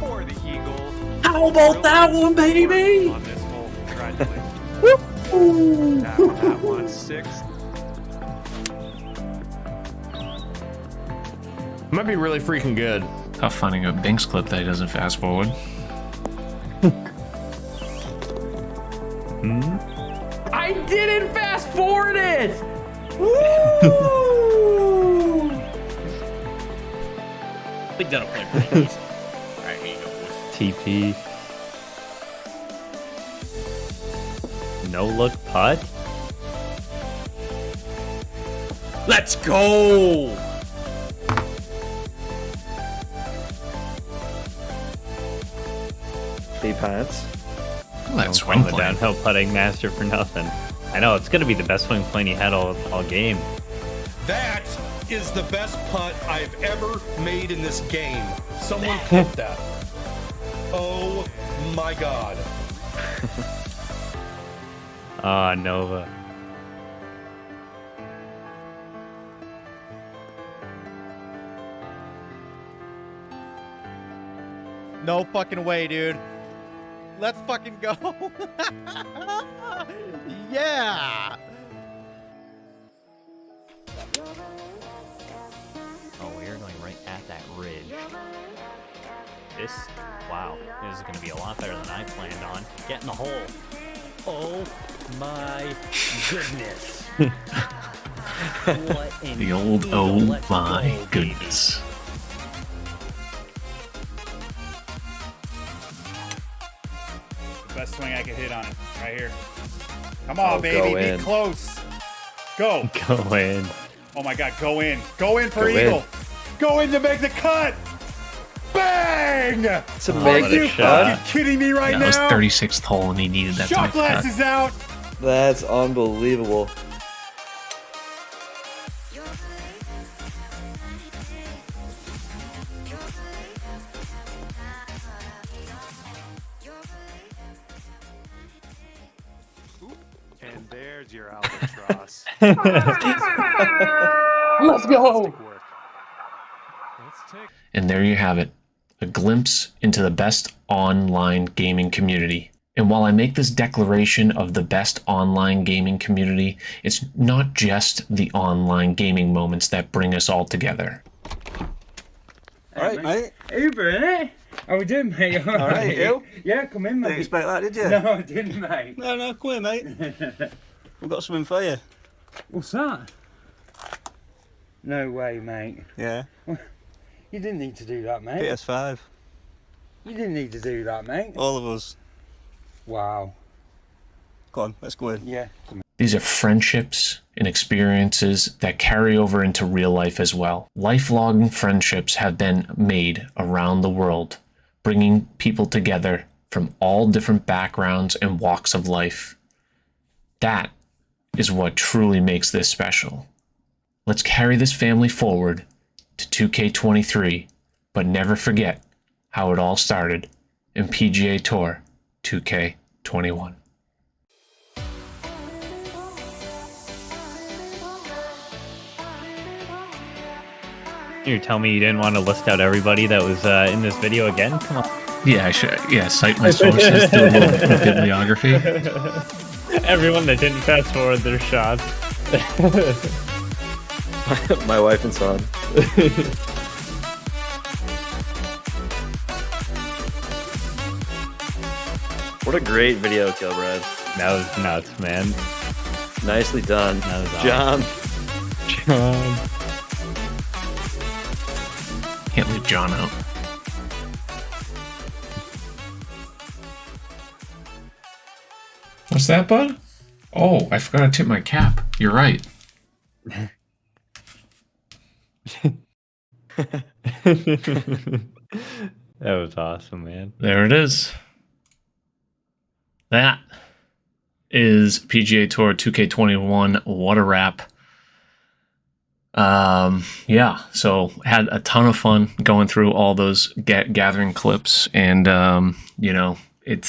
For the Eagles. How about that one, baby? On this hole, congratulations. After that one, 6. Might be really freaking good. Tough finding a Binks clip that he doesn't fast forward. I didn't fast forward it! Woo! I think that'll play pretty easy. Alright, here you go, boys. TP. No look putt. Let's go! Pants. That's Don't swing call the plane. downhill putting master for nothing. I know, it's gonna be the best swing plane he had all game. That is the best putt I've ever made in this game. Someone clip that. Oh my god. Ah, Nova. No fucking way, dude. Let's fucking go. Yeah. Oh, we are going right at that ridge. This, wow, this is going to be a lot better than I planned on. Get in the hole. Oh my goodness. What an The old eagle. oh Let's my go, baby. goodness. Best swing I could hit on it, right here. Come on, Oh, baby, go be in. close. Go. Go in. Oh my God, go in. Go in for Go in. eagle. Go in to make the cut. Bang! It's a Are make you the cut. fucking kidding me right That was now? 36th hole and he needed that to Shot make the cut. glasses out. That's unbelievable. And there's your albatross. Let's go! Let's take And there you have it. a glimpse into the best online gaming community. And while I make this declaration of the best online gaming community, it's not just the online gaming moments that bring us all together. All right, mate. Uber, innit? How we doing, mate? All right, you? Yeah, come in, mate. Didn't expect that, did you? No, I didn't, mate. No, come here, mate. We've got something for you. What's that? No way, mate. Yeah. You didn't need to do that, mate. PS5. You didn't need to do that, mate. All of us. Wow. Go on, let's go in. Yeah. These are friendships and experiences that carry over into real life as well. Lifelong friendships have been made around the world, bringing people together from all different backgrounds and walks of life. That is what truly makes this special. Let's carry this family forward to 2K23, but never forget how it all started in PGA Tour 2K21. You're telling me you didn't want to list out everybody that was in this video again? Come on. Yeah, I should. Yeah, cite my sources, do a little bibliography. Everyone that didn't fast forward their shots. My wife and son. What a great video kill, Brad. That was nuts, man. Nicely done. That was John. John. Can't leave John out. What's that, bud? Oh, I forgot to tip my cap. You're right. That was awesome, man. There it is. That is PGA Tour 2K21. What a wrap. Yeah, so had a ton of fun going through all those gathering clips, and you know, it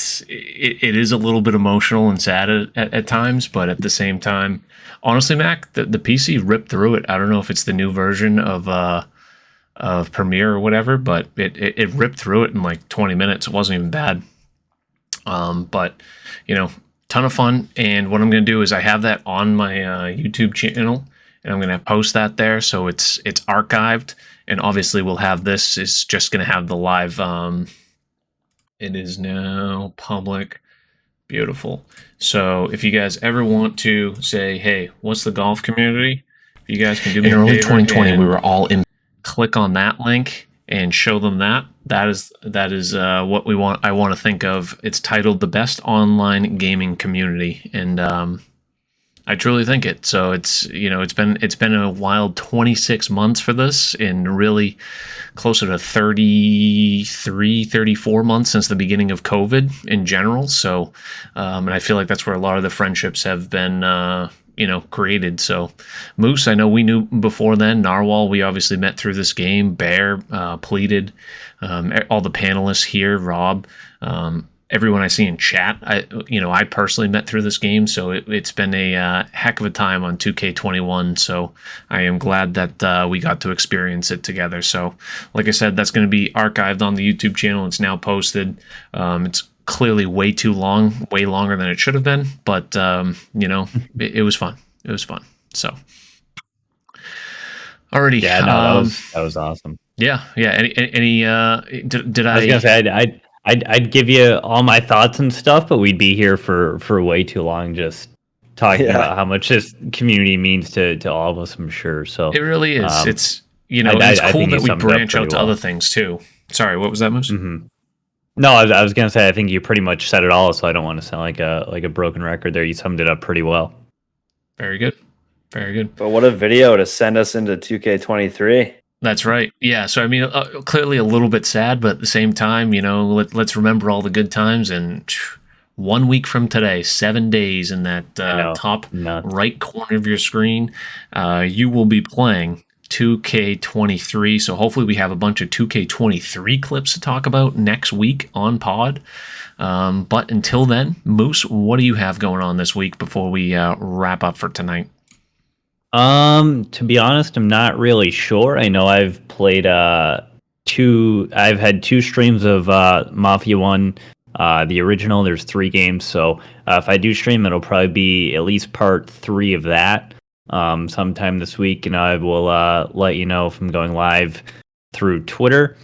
is a little bit emotional and sad at times, but at the same time, honestly, Mac, the PC ripped through it. I don't know if it's the new version of Premiere or whatever, but it ripped through it in like 20 minutes. It wasn't even bad. But you know, ton of fun. And what I'm going to do is I have that on my YouTube channel, and I'm going to post that there, so it's archived. And obviously we'll have this. It's just going to have the live. It is now public. Beautiful. So if you guys ever want to say, hey, what's the golf community? If you guys can do me in early 2020, we were all in. Click on that link and show them that. That is what we want. I want to think of. It's titled "The Best Online Gaming Community," and I truly think it. So it's been a wild 26 months for this, and really closer to 33, 34 months since the beginning of COVID in general. So, and I feel like that's where a lot of the friendships have been, created. So Moose, I know we knew before then. Narwhal, we obviously met through this game. Bear, Pleated, all the panelists here, Rob, everyone I see in chat, I personally met through this game, so it's been a heck of a time on 2K21. So I am glad that we got to experience it together. So, like I said, that's going to be archived on the YouTube channel. It's now posted. It's clearly way too long, way longer than it should have been, but it was fun. It was fun. So, alrighty. Yeah, no, that was awesome. Yeah. Any did I? I was gonna say I'd give you all my thoughts and stuff, but we'd be here for way too long just talking about how much this community means to all of us, I'm sure. So it really is. It's it's cool that we branch out to other things too. Sorry, what was that, Moose? Mm-hmm. No, I was gonna say I think you pretty much said it all, so I don't want to sound like a broken record there. You summed it up pretty well. Very good. Very good. But what a video to send us into 2K23. That's right. Yeah. So, I mean, clearly a little bit sad, but at the same time, let's remember all the good times. And 1 week from today, 7 days in that top right corner of your screen, you will be playing 2K23. So hopefully we have a bunch of 2K23 clips to talk about next week on pod. But until then, Moose, what do you have going on this week before we wrap up for tonight? To be honest, I'm not really sure. I know I've played I've had 2 streams of Mafia 1, the original. There's 3 games, so if I do stream, it'll probably be at least part 3 of that sometime this week, and I will let you know if I'm going live through Twitter.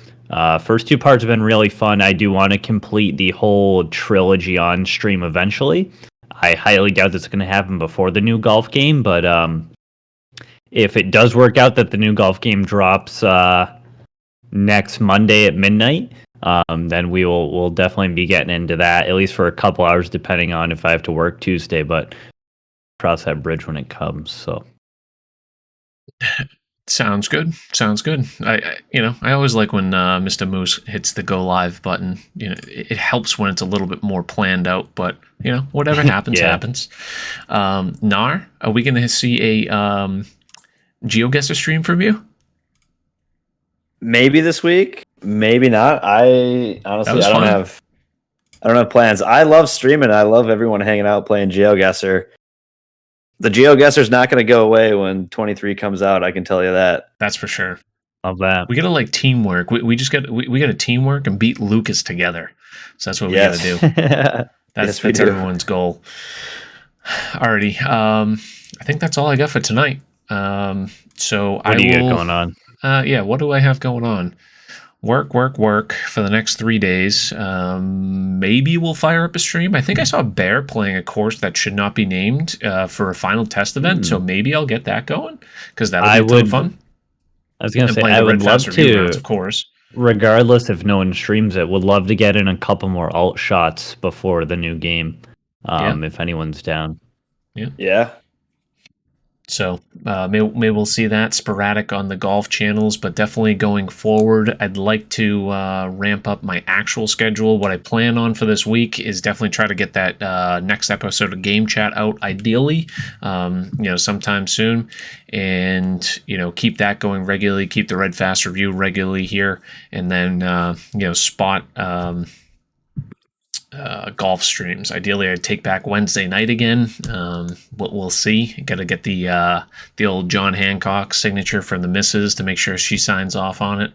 First 2 parts have been really fun. I do want to complete the whole trilogy on stream eventually. I highly doubt that's going to happen before the new golf game, but if it does work out that the new golf game drops next Monday at midnight, then we'll definitely be getting into that, at least for a couple hours, depending on if I have to work Tuesday, but cross that bridge when it comes. So Sounds good. I always like when Mr. Moose hits the go live button. It helps when it's a little bit more planned out, but whatever happens, happens. Nar, are we going to see a GeoGuessr stream from you? Maybe this week, maybe not. I honestly, I don't have plans. I love streaming. I love everyone hanging out playing GeoGuessr. The GeoGuessr's not going to go away when 23 comes out. I can tell you that. That's for sure. Love that. We gotta teamwork. We gotta teamwork and beat Lucas together. So that's what we gotta do. That's everyone's goal. Alrighty. I think that's all I got for tonight. So what do you got going on? What do I have going on? Work for the next 3 days. Maybe we'll fire up a stream. I think I saw Bear playing a course that should not be named for a final test event, so maybe I'll get that going because that'll be a ton of fun. I was gonna say I would love to, rounds, of course. Regardless if no one streams it, would love to get in a couple more alt shots before the new game. If anyone's down. Yeah. So maybe we'll see that sporadic on the golf channels, but definitely going forward, I'd like to ramp up my actual schedule. What I plan on for this week is definitely try to get that next episode of Game Chat out, ideally, sometime soon, and keep that going regularly, keep the Red Fast review regularly here, and then spot. Golf streams. Ideally, I'd take back Wednesday night again. We'll see. Got to get the old John Hancock signature from the missus to make sure she signs off on it,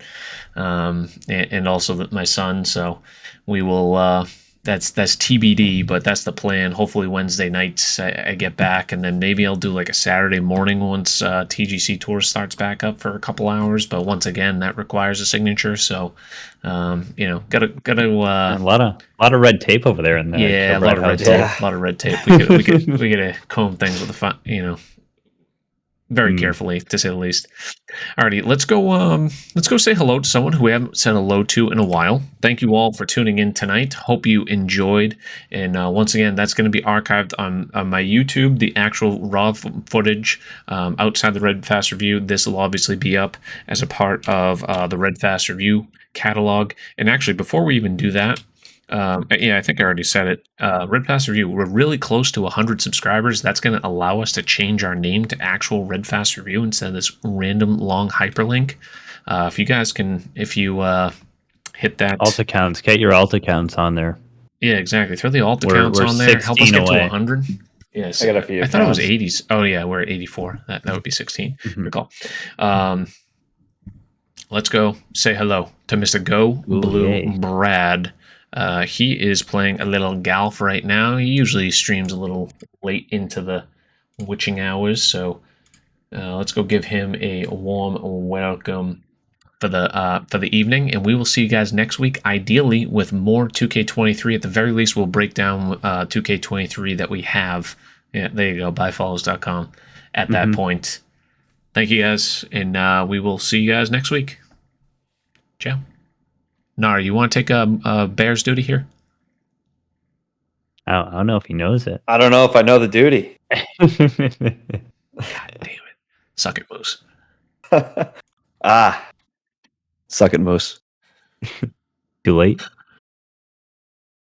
and also my son. So we will. That's TBD, but that's the plan. Hopefully Wednesday nights I get back, and then maybe I'll do like a Saturday morning once TGC Tour starts back up for a couple hours. But once again, that requires a signature. So, gotta a lot of red tape over there in there. Yeah, a lot of red tape. A lot of red tape. We gotta comb things with the fun, very carefully, to say the least. Alrighty, let's go say hello to someone who we haven't said hello to in a while. Thank you all for tuning in tonight. Hope you enjoyed. And once again, that's going to be archived on my YouTube, the actual raw footage outside the Red Fast Review. This will obviously be up as a part of the Red Fast Review catalog. And actually, before we even do that, I think I already said it. Red Fast Review, we're really close to 100 subscribers. That's going to allow us to change our name to actual Red Fast Review instead of this random long hyperlink. If you guys can, hit that. Alt accounts, get your alt accounts on there. Yeah, exactly. Throw the alt accounts on there. Help us get to 100. Yes, I got a few. I thought it was 80s. Oh yeah, we're at 84. That would be 16. Good call. Let's go say hello to Mr. Go Blue Brad. He is playing a little golf right now. He usually streams a little late into the witching hours, so let's go give him a warm welcome for the evening, and we will see you guys next week, ideally with more 2K23. At the very least, we'll break down 2K23 that we have. Yeah, there you go, buyfollows.com at that point. Thank you guys, and we will see you guys next week. Ciao. Nar, you want to take a Bears duty here? I don't know if he knows it. I don't know if I know the duty. God damn it. Suck it, Moose. Suck it, Moose. Too late.